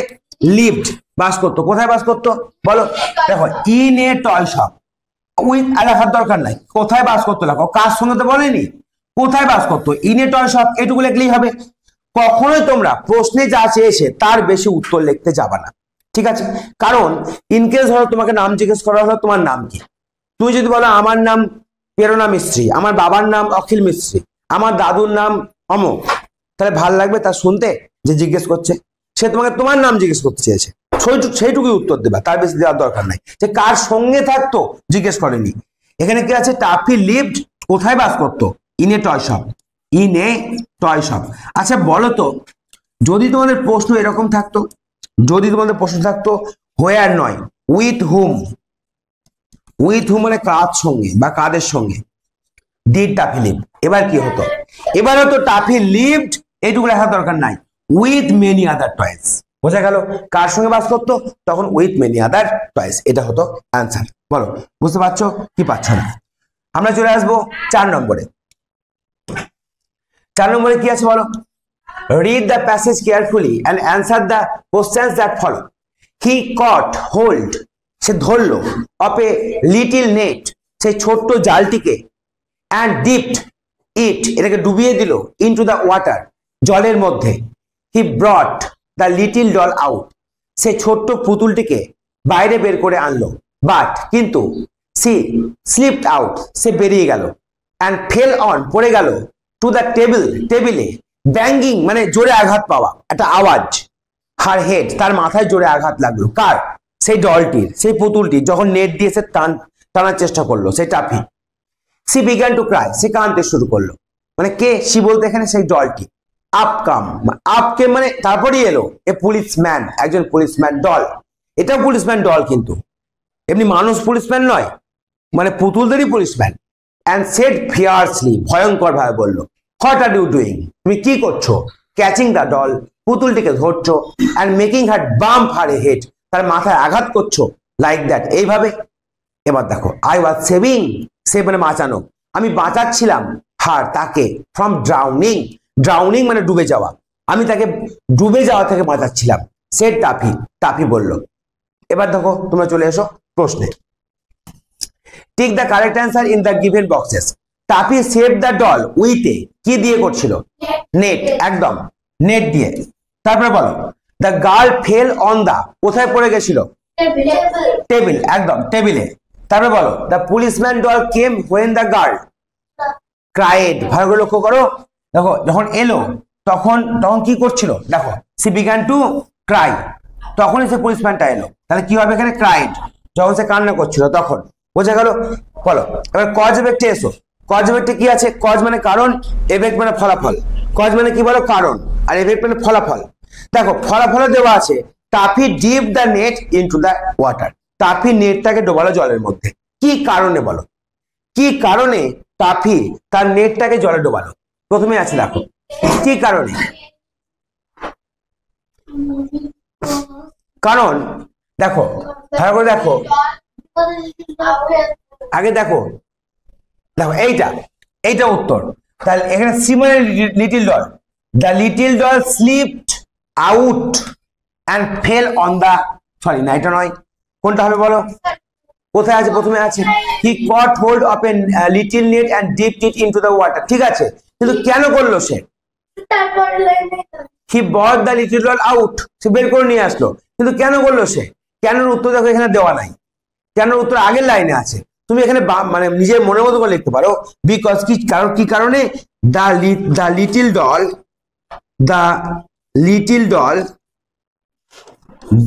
লিভড, বাস করতো, কোথায় বাস করতো বলো? দেখো in a toy shop, with লেখার দরকার নাই, কোথায় বাস করতো লেখো, কার সঙ্গে তো বলেনি, কোথায় বাস করতো, ইন এ টয় শপ, এটুকু লিখলেই হবে। কখনোই তোমরা প্রশ্নে যা চেয়েছে তার বেশি উত্তর লিখতে যাবা না, ঠিক আছে? কারণ ইনকেস ধরো তোমাকে নাম জিজ্ঞেস করা হলো, তোমার নাম কি, তুমি যদি বলো আমার নাম প্রেরণা মিস্ত্রি, আমার বাবার নাম অখিল মিস্ত্রি, আমার দাদুর নাম অমুক, তাহলে ভাল লাগবে তার শুনতে যে জিজ্ঞেস করছে? সে তোমাকে তোমার নাম জিজ্ঞেস করতে চেয়েছে, সেইটুকুই উত্তর দেবা, তার বেশি দেওয়ার দরকার নাই। যে কার সঙ্গে থাকতো জিজ্ঞেস করেনি। এখানে কি আছে? টাফি লিভড, কোথায় বাস করতো? In a toy shop, in a toy shop. আচ্ছা বলো তো, যদি তোমাদের প্রশ্ন এরকম থাকতো, যদি তোমাদের প্রশ্ন থাকতো হোয়ার নয়, উইথ হুম, উইথ হুম মানে কার সঙ্গে বা কাদের সঙ্গে, ডিড টাফি লিভ, এবার কি হতো? এবার হতো টাফি লিভড, এইটুকু লেখার দরকার নাই, উইথ মেনি আদার টয়েস, বোঝা গেল? কার সঙ্গে বাস করতো, তখন উইথ মেনি আদার টয়েস, এটা হতো অ্যান্সার। বলো বুঝতে পারছো কি পারছো না? আমরা চলে আসবো 4 নম্বরে। 4 নম্বরে কি আছে বলো? Read the passage carefully and answer the questions that follow. He caught hold, সে ধরলো, of a little net, সেই ছোট্ট জালটিকে, and dipped it, এটাকে ডুবিয়ে দিল, into the water, জলের মধ্যে। He brought the little doll out, সে ছোট্ট পুতুলটিকে বাইরে বের করে আনলো, but কিন্তু she slipped out, সে বেরিয়ে গেল, and fell on, পড়ে গেল, to the table, টেবিলে, ব্যাঙ্গিং মানে জোরে আঘাত পাওয়া, একটা আওয়াজ, হার হেড, তার মাথায় জোরে আঘাত লাগলো, কার? সেই ডলটির, সেই পুতুলটির, যখন নেট দিয়ে সে টানার চেষ্টা করলো, সেই Taffy. She began to cry, সে কাঁদতে শুরু করলো, মানে কে সি বলতে এখানে সেই ডলটি। আপকাম, আপকে মানে তারপরেই এলো, এ পুলিশম্যান, একজন পুলিশম্যান, ডল, এটাও পুলিশম্যান ডল, কিন্তু এমনি মানুষ পুলিশম্যান নয়, মানে পুতুলদেরই পুলিশম্যান। অ্যান্ড সেড ফিয়ার্সলি, ভয়ঙ্কর ভাবে বললো, হোয়াট আর ইউ ডুইং, তুমি কি করছো? ক্যাচিং দ্য ডল, পুতুলটিকে ধরছো, and making her bump her head, তার মাথায় আঘাত করছো, লাইক দ্যাট, এইভাবে। এবার দেখো, আই ওয়াজ সেভিং, সেভ মানে বাঁচানো, আমি বাঁচাচ্ছিলাম, হার তাকে, ফ্রম ড্রাউনিং, ড্রাউনিং মানে ডুবে যাওয়া, আমি তাকে ডুবে যাওয়া থেকে বাঁচাচ্ছিলাম, সেড টাফি, টাফি বলল। এবার দেখো তোমরা চলে এসো প্রশ্নে। Tick the correct answer in the given boxes. Toffee save the doll with a, কি দিয়ে করছিল? নেট, একদম নেট দিয়ে। তারপরে বলো, the girl fell on the, কোথায় পড়ে গেছিল? টেবিল, একদম টেবিলে। তারপরে বলো, the policeman doll came when the girl cried, ভালো করে লক্ষ্য করো, দেখো যখন এলো তখন কি করছিল? দেখো সি বিগান টু ক্রাই, তখনই সে পুলিশম্যানটা এলো, তাহলে কি হবে এখানে? ক্রাইড, যখন সে কান্না করছিল তখন, বোঝা গেল? বলো এবার কজ এফেক্টে এসো। কজ এফেক্টে কি আছে? কজ মানে কারণ, এফেক্ট মানে ফলাফল। কজ মানে কি বলো? কারণ, আর এফেক্ট মানে ফলাফল। দেখো ফলাফল দেওয়া আছে, Taffy dip the net into the water, Taffy নেটটাকে ডোবালো জলের মধ্যে, কি কারণে বলো? কি কারণে টাফি তার নেটটাকে জলে ডোবালো? প্রথমে আছে দেখো কি কারণে, কারণ দেখো ভালো করে দেখো, আগে দেখো, দেখো এইটা উত্তর। তাহলে এখানে সি মানে little doll, the little doll slipped out and fell on the, sorry না এটা নয়, কোনটা হবে বলো? কোথায় আছে? প্রথমে আছে he caught hold of a little net and dipped it into the water. ঠিক আছে, কিন্তু কেন করলো সে? He bought the little doll out, সে বের করে নিয়ে আসলো, কিন্তু কেন করলো সে? কেন উত্তর দেখো এখানে দেওয়া নাই, কেন উত্তর আগের লাইনে আছে। তুমি এখানে মানে নিজের মনের মতো করে লিখতে পারো, বিকজ কি কারণ, কি কারণে? The little doll, the little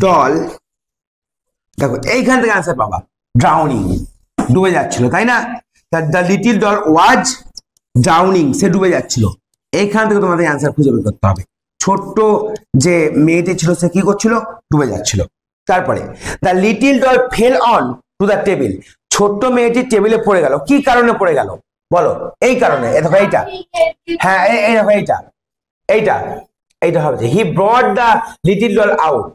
doll দেখো এইখান থেকে আনসার পাবা, ড্রাউনিং, ডুবে যাচ্ছিল, তাই না? The little doll was drowning, সে ডুবে যাচ্ছিল। এইখান থেকে তোমাদের আনসার খুঁজে বের করতে হবে। ছোট্ট যে মেয়েটি ছিল সে কি করছিল? ডুবে যাচ্ছিল। তারপরে the little doll fail on to the table, ছোট্ট মেয়েটি টেবিলে পড়ে গেল। কি কারণে পড়ে গেল বলো? এই কারণে। দেখো এইটা, হ্যাঁ এই দেখো এইটা হবে he brought the little doll out,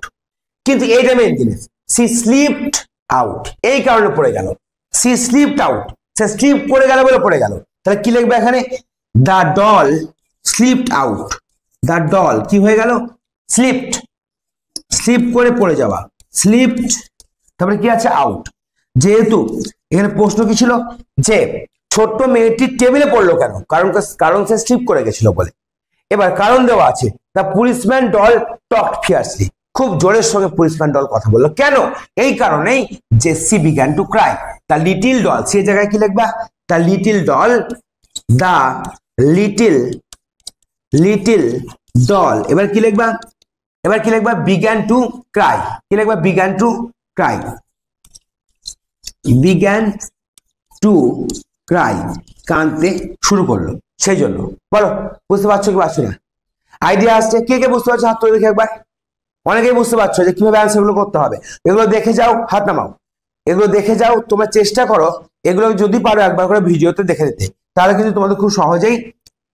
কিন্তু এইটা মেইন জিনিস, সি স্লিপড আউট, এই কারণে পড়ে গেল। সি স্লিপড আউট, সে স্লিপ করে গেল বলে পড়ে গেল। তাহলে কি লিখবে এখানে? The doll slipped out, the doll কি হয়ে গেল? স্লিপড, স্লিপ করে পড়ে যাওয়া, স্লিপড, তারপরে কি আছে? আউট। যেহেতু এখানে প্রশ্ন কি ছিল যে ছোট্ট মেয়েটি টেবিলে পড়লো কেন? কারণ সে স্লিপ করে গেছিল বলে। এবার কারণ দেওয়া আছে, the policeman doll talked fiercely, খুব জোরের সঙ্গে পুলিশম্যান ডল কথা বললো। কেন? এই কারণেই যে she began to cry. The little doll, সেই জায়গায় কি লিখবা? The little doll, the little doll, এবার কি লিখবা? Began to cry. কি লিখবা? Began to cry, began to cry, কাঁদতে শুরু করলো। সেই জন্য বলো, বুঝতে পারছো কি পারছো না? আইডিয়া আসছে? কে কে বুঝতে পারছো হাত তুলে দেখে একবার। অনেকেই বুঝতে পারছো যে কিভাবে অ্যান্সার গুলো করতে হবে। এগুলো দেখে যাও, হাত নামাও, এগুলো দেখে যাও, তোমরা চেষ্টা করো এগুলো যদি পারো একবার করে ভিডিওতে দেখে নিতে, তাহলে কিন্তু তোমাদের খুব সহজেই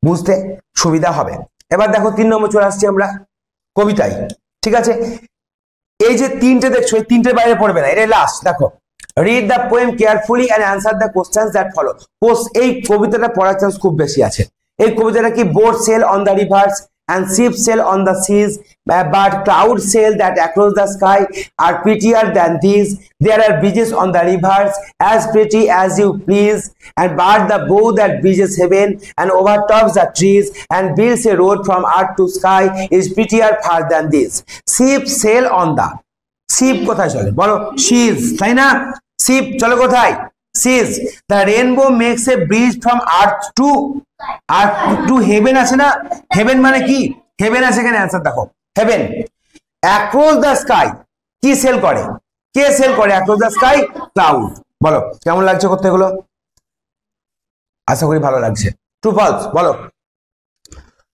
বুঝতে সুবিধা হবে। এবার দেখো 3 নম্বর চলে আসছি আমরা কবিতায়। ঠিক আছে, এই যে তিনটে দেখছো, এই তিনটের বাইরে পড়বে না, এটা লাস্ট। দেখো, read the poem carefully and answer the questions that follow. এই কবিতাটা পড়ার চান্স খুব বেশি আছে। এই কবিতাটা কি? Boat sail on the rivers and ships sail on the seas, but clouds sail that across the sky are prettier than these. There are bridges on the rivers as pretty as you please, and but the bow that bridges heaven and overtops the trees and builds a road from earth to sky is prettier far than this. Ships sail on the, ship কোথায় চলে বলো? seas, তাই না? ship চলো কোথায়? seas. The rainbow makes a bridge from earth to heaven আছে না? heaven মানে কি? heaven আছে এখানে, অ্যানসার দেখো heaven. across the sky কি সেল করে? কে সেল করে across the sky? cloud. বলো কেমন লাগছে করতে এগুলো? আশা করি ভালো লাগছে। ট্রু ফলস বলো,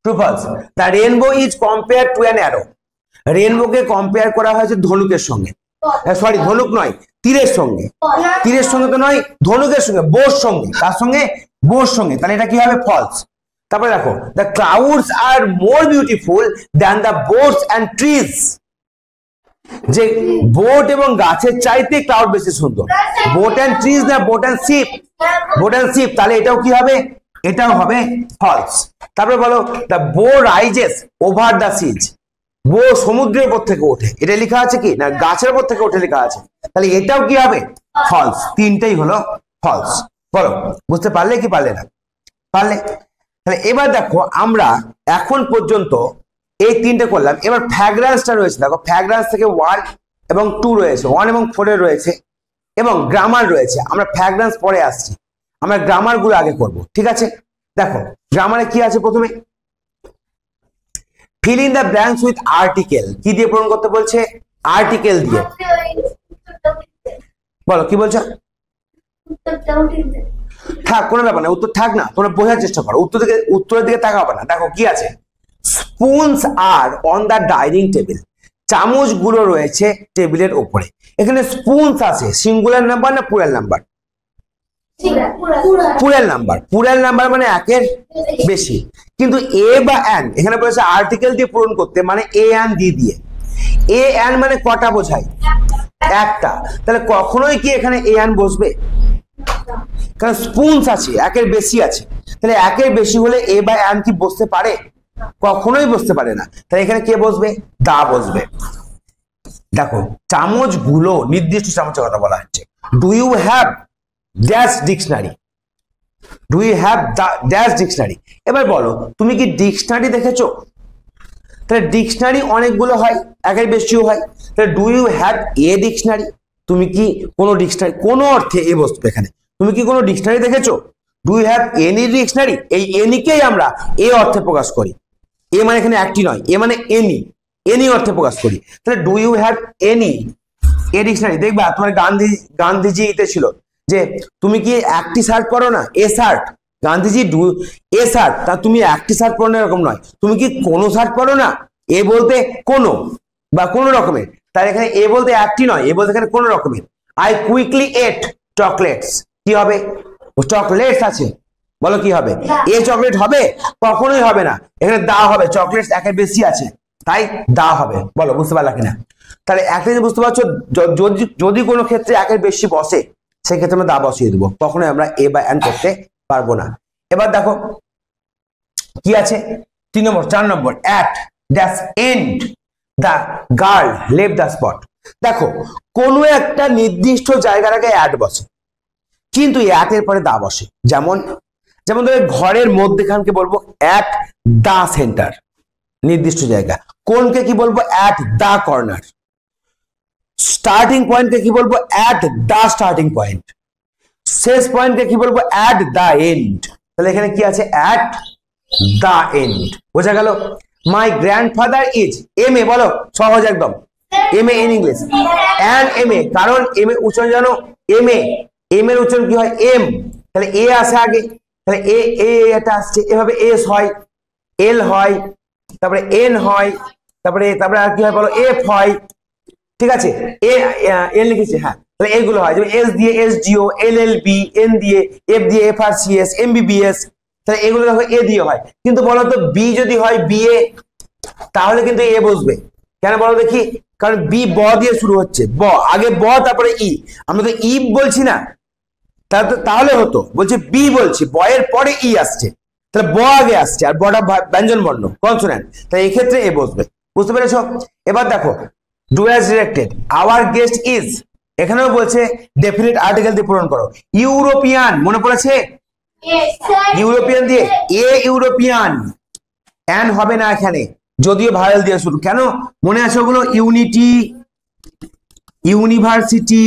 true false. the rainbow is compared to an arrow. রেইনবোকে কম্পেয়ার করা হয়েছে ধনুকের সঙ্গে, সরি ধনুক নয়, তীরের সঙ্গে। তীরের সঙ্গে তো নয়, ধনুকের সঙ্গে, বোর সঙ্গে। কার সঙ্গে? বোর সঙ্গে। তাহলে এটা কি হবে? ফলস। তারপরে দেখো, the clouds are more beautiful than the boats and trees. যে বোট এবং গাছের চাইতে ক্লাউড বেশি সুন্দর। বোট অ্যান্ড ট্রিজ না, boat and ship, boat and ship. তাহলে এটাও কি হবে? এটাও হবে ফলস। তারপরে বলো, দ্য বো রাইজেস ওভার দ্য সিজ। বো সমুদ্রের উপর থেকে ওঠে, এটা লেখা আছে কি না? গাছের উপর থেকে ওঠে লেখা আছে। তাহলে এটাও কি হবে? ফলস। তিনটাই হলো ফলস। বলো বুঝতে পারলে কি পারলে না? পারলে। তাহলে এবার দেখো, আমরা এখন পর্যন্ত এই তিনটে করলাম। এবার ফ্র্যাগ্রান্সটা রয়েছে, দেখো ফ্র্যাগ্রান্স থেকে 1 এবং 2 রয়েছে, 1 এবং 4 এর রয়েছে, এবং গ্রামার রয়েছে। আমরা ফ্র্যাগ্রান্স পরে আসছি, আমরা গ্রামার গুলো আগে করব। ঠিক আছে, দেখো গ্রামারে কি আছে? প্রথমে fill in the blanks with article. কি দিয়ে পূরণ করতে বলছে? আর্টিকেল দিয়ে। বলো কি বলছো? থাক, কোনো ব্যাপার না, উত্তর থাক না, তোমরা বোঝার চেষ্টা করো, উত্তরের দিকে তাকাবে না। দেখো কি আছে? Spoons are on the dining table. চামচ গুলো রয়েছে টেবিলের উপরে। এখানে স্পুনস আছে, সিঙ্গুলার নাম্বার না plural number? Plural number. Plural number মানে একের বেশি। কিন্তু এ বা এন এখানে বলেছে আর্টিকেল দিয়ে পূরণ করতে, মানে এ এন দিয়ে। এ এন মানে কটা বোঝায়? একটা। তাহলে কখনোই কি এখানে এ এন বসবে? কারণ স্পুনস আছে, একের বেশি আছে। তাহলে একের বেশি হলে এ বা এন কি বসতে পারে? কখনোই বসতে পারে না। তাহলে এখানে কে বসবে? দা বসবে। দেখো চামচ গুলো, নির্দিষ্ট চামচের কথা বলা হচ্ছে, do you have dash dictionary, do you have dash dictionary. এবার বলো তুমি কি ডিকশনারি দেখেছো? তাহলে ডিকশনারি অনেকগুলো হয়, একের বেশিও হয়। তাহলে do you have a dictionary, তুমি কি কোনো ডিকশনারি, কোনো অর্থে এ বসবে এখানে, তুমি কি কোনো ডিকশনারি দেখেছো? Do you have any dictionary, এই এনিকেই আমরা এ অর্থে প্রকাশ করি। এ মানে এখানে একটি নয়, এ মানে এনি, এনি অর্থে প্রকাশ করি। তাহলে do you have any a dictionary. দেখবা তোমার গান্ধীজিতে ছিল যে তুমি কি একটি শার্ট পরো না, এ shirt, Gandhiji do a shirt, তা তুমি একটি শার্ট পরো না এরকম নয়, তুমি কি কোনো শার্ট পরো না, এ বলতে কোনো বা কোনো রকমের, তার এখানে এ বলতে একটি নয়, এ বলতে এখানে কোনো রকমের। আই কুইকলি এট চকলেটস, কি হবে? চকলেটস আছে, বলো কি হবে? এ চকলেট হবে? কখনোই হবে না, এখানে দা হবে, চকলেটস একের বেশি আছে তাই দা হবে। বলো বুঝতে পারলা কিনা? তাহলে একটা জিনিস বুঝতে পারছো, যদি কোনো ক্ষেত্রে একের বেশি বসে সেক্ষেত্রে আমরা দা বসিয়ে দেবো, কখনোই আমরা এ বা এন করতে পারবো না। এবার দেখো কি আছে 3 নম্বর 4 নম্বর, at that end the girl left the spot. দেখো কোনো একটা নির্দিষ্ট জায়গার আগে অ্যাট বসে, কিন্তু অ্যাটের পরে দা বসে। যেমন ধরো ঘরের মধ্যেখানকে বলবো অ্যাট দা সেন্টার, নির্দিষ্ট জায়গা। কোনকে কি বলবো? At the corner. স্টার্টিং পয়েন্টকে কি বলবো? At the starting point. শেষ পয়েন্টকে কি বলবো? At the end. তাহলে এখানে কি আছে? At the end. বোঝা গেল? My grandfather is, M A, বলো সহজ একদম, M A in English, an M A, কারণ এম এ উচ্চারণ জানো, এম এ, এম এর উচ্চারণ কি হয়? এম, তাহলে এ আসে আগে, তাহলে এ এটা আসছে, এভাবে এস হয়, এল হয়, তারপরে এন হয়, তারপরে আর কি হয় বলো? এফ হয়, ঠিক আছে? এল লিখেছি, হ্যাঁ, তাহলে এগুলো হয়, যেমন এস দিয়ে এস জিও, এল এল বি, এন দিয়ে এফ দিয়ে F R C S, MBBS, তাহলে এগুলো দেখো এ দিয়ে হয়। কিন্তু বলো তো বি যদি হয় বি এ, তাহলে কিন্তু এ বসবে। কেন বলো দেখি? কারণ বি ব দিয়ে শুরু হচ্ছে, ব আগে, ব তারপরে ই, আমরা তো ই বলছি না, তাহলে হতো, বলছে বি বলছি, ব এর পরে ই আসছে, তাহলে ব আগে আসছে, আর বটা ব্যঞ্জন বর্ণ, কনসোনেন্ট, তাই এই ক্ষেত্রে এ বসবে। বুঝতে পেরেছো? এবার দেখো do as directed, hour guest is, এখানেও বলছে ডেফিনিট আর্টিকেল দিয়ে পূরণ করো। ইউরোপিয়ান, মনে পড়েছে? ইউরোপিয়ান দিয়ে এ ইউরোপিয়ান, অ্যান হবে না এখানে, যদিও ভায়েল দিয়ে শুরু। কেন মনে আছে ওগুলো? ইউনিটি, ইউনিভার্সিটি,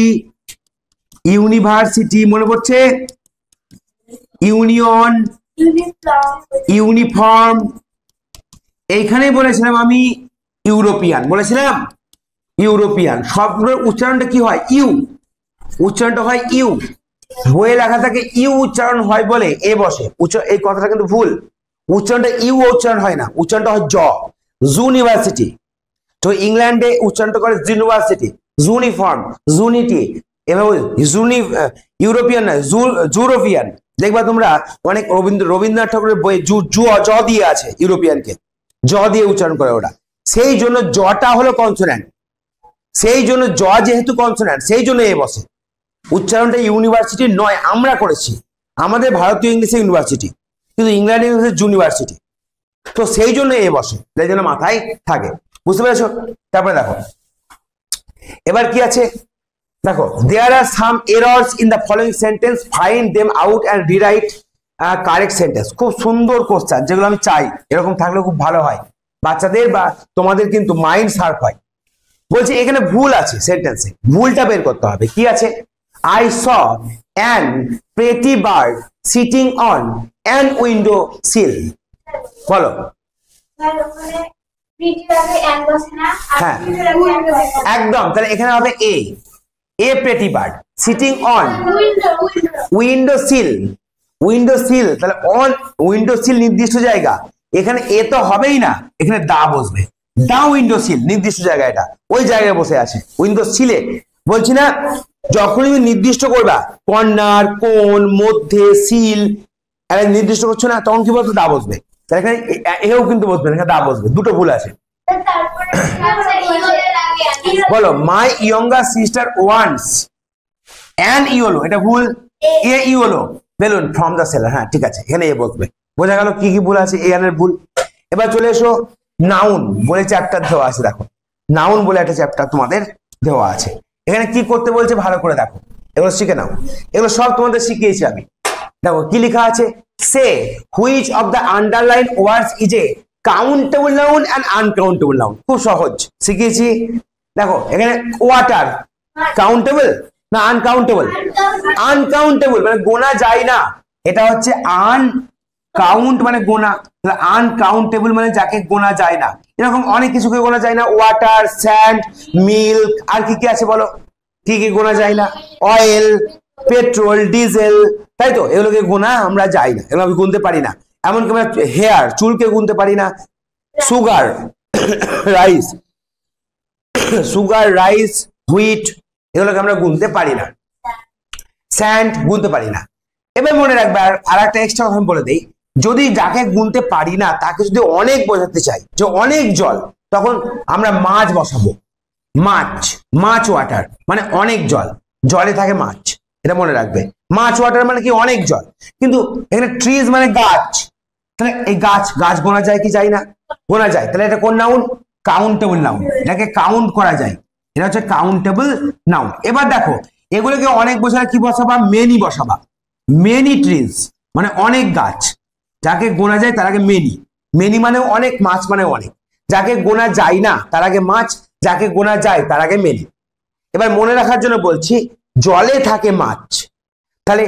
ইউনিভার্সিটি মনে পড়ছে, ইউনিয়ন, ইউনিফর্ম, এইখানেই বলেছিলাম আমি ইউরোপিয়ান, বলেছিলাম ইউরোপিয়ান। সবগুলোর উচ্চারণটা কি হয়? ইউ, উচ্চারণটা হয় ইউ, বইয়ে লেখা থাকে ইউ উচ্চারণ হয় বলে এ বসে, এই কথাটা কিন্তু ভুল, উচ্চারণটা ইউ উচ্চারণ হয় না, উচ্চারণটা হয় জ, ইউনিভার্সিটি। তো ইংল্যান্ডে উচ্চারণটা করে ইউনিভার্সিটি, ইউনিফর্ম, ইউনিটি, এভাবে ইউরোপিয়ান না, জুরোপিয়ান। দেখবা তোমরা অনেক রবীন্দ্রনাথ ঠাকুরের বই জ দিয়ে আছে, ইউরোপিয়ানকে জ দিয়ে উচ্চারণ করে ওরা, সেই জন্য জটা হলো কনসোন্যান্ট, সেই জন্য জ যেহেতু কনসোন্যান্ট সেই জন্য এ বসে। উচ্চারণটা ইউনিভার্সিটি নয়, আমরা করেছি, আমাদের ভারতীয় ইংলিশে ইউনিভার্সিটি, কিন্তু ইংল্যান্ড ইংলিশে ইউনিভার্সিটি, তো সেই জন্য এ বসে, তাই জন্য মাথায় থাকে। বুঝতে পেরেছো? তারপরে দেখো এবার কি আছে, দেখো there are some errors in the following sentence, find them out and rewrite correct sentence. খুব সুন্দর কোশ্চেন, যেগুলো আমি চাই এরকম থাকলে খুব ভালো হয়, বাচ্চাদের বা তোমাদের কিন্তু মাইন্ড শার্প হয়। বলছি এখানে ভুল আছে সেন্টেন্সে, ভুলটা বের করতে হবে। কি আছে? I saw an pretty bird sitting on an window sill. বলো। হ্যাঁ একদম, তাহলে এখানে হবে a pretty bird sitting on window sill, window sill, তাহলে on window sill নির্দিষ্ট জায়গা, এখানে এ তো হবেই না, এখানে দা বসবে, দা উইন্ডো সিল, নির্দিষ্ট জায়গা, এটা ওই জায়গায় বসে আছে উইন্ডো সিলে। বলছি না যখনই তুমি নির্দিষ্ট করবা কর্নার, কোন, মধ্যে, সিল, নির্দিষ্ট করছো না, তখন কি বলতো? দা বসবে। তাহলে এখানে এও কিন্তু বসবে না, দা বসবে, দুটো ভুল আছে। বলো my younger sister wants an yellow, এটা ভুল, a yellow balloon from the seller, হ্যাঁ ঠিক আছে, এখানে এ বসবে। বোঝা গেল কি কি ভুল আছে, এ এর ভুল। এবার চলে এসো নাউন বলে চ্যাপ্টার দেওয়া আছে, দেখো নাউন বলে একটা চ্যাপ্টার তোমাদের দেওয়া আছে, এখানে কি করতে বলছে ভালো করে দেখো। এগুলো শিখে নাও, এগুলো সব তোমাদের শিখিয়েছি আমি। দেখো কি লেখা আছে, say which of the underline words is a countable noun and uncountable noun. খুব সহজ শিখিয়েছি। দেখো এখানে ওয়াটার কাউন্টেবল না আনকাউন্টেবল? আনকাউন্টেবল মানে গোনা যায় না, এটা হচ্ছে আনকাউন্ট মানে গোনা, আনকাউন্টেবল মানে যাকে গোনা যায় না। এরকম অনেক কিছুকে গোনা যায় না, ওয়াটার, স্যান্ড, মিল্ক, আর কি কি আছে বলো, কি কি গোনা যায় না? অয়েল, পেট্রোল, ডিজেল, তাই তো, এগুলোকে গোনা আমরা যাই না, এগুলো আমি গুনতে পারি না। এমনকি আমরা হেয়ার, চুলকে গুনতে পারি না। Sugar, rice, sugar, rice, wheat, এগুলোকে আমরা গুনতে পারি না। স্যান্ড গুনতে পারি না। এবার মনে রাখবে আর একটা এক্সট্রা কথা বলে দেই, যদি যাকে গুনতে পারি না তাকে যদি অনেক বোঝাতে চাই যে অনেক জল, তখন আমরা মাছ বসাবো। মাছ, মাছ ওয়াটার মানে অনেক জল, জলে থাকে মাছ, এটা মনে রাখবে। মাছ ওয়াটার মানে কি অনেক জল। কিন্তু এখানে ট্রিজ মানে গাছ, তাহলে এই গাছ, গাছ গোনা যায় কি যায় না? গোনা যায়। তাহলে এটা কোন নাউন? কাউন্টেবল নাউন, এটাকে কাউন্ট করা যায়, এটা হচ্ছে কাউন্টেবল নাউন। এবার দেখো এগুলোকে অনেক বোঝালে কি বসাবা? মেনি বসাবা। মেনি ট্রিজ মানে অনেক গাছ, যাকে গোনা যায় তার আগে মেনি, মেনি মানে অনেক, মাছ মানে অনেক। যাকে গোনা যায় না তার আগে মাছ, যাকে গোনা যায় তার আগে মেনি। এবার মনে রাখার জন্য বলছি, জলে থাকে মাছ, তাহলে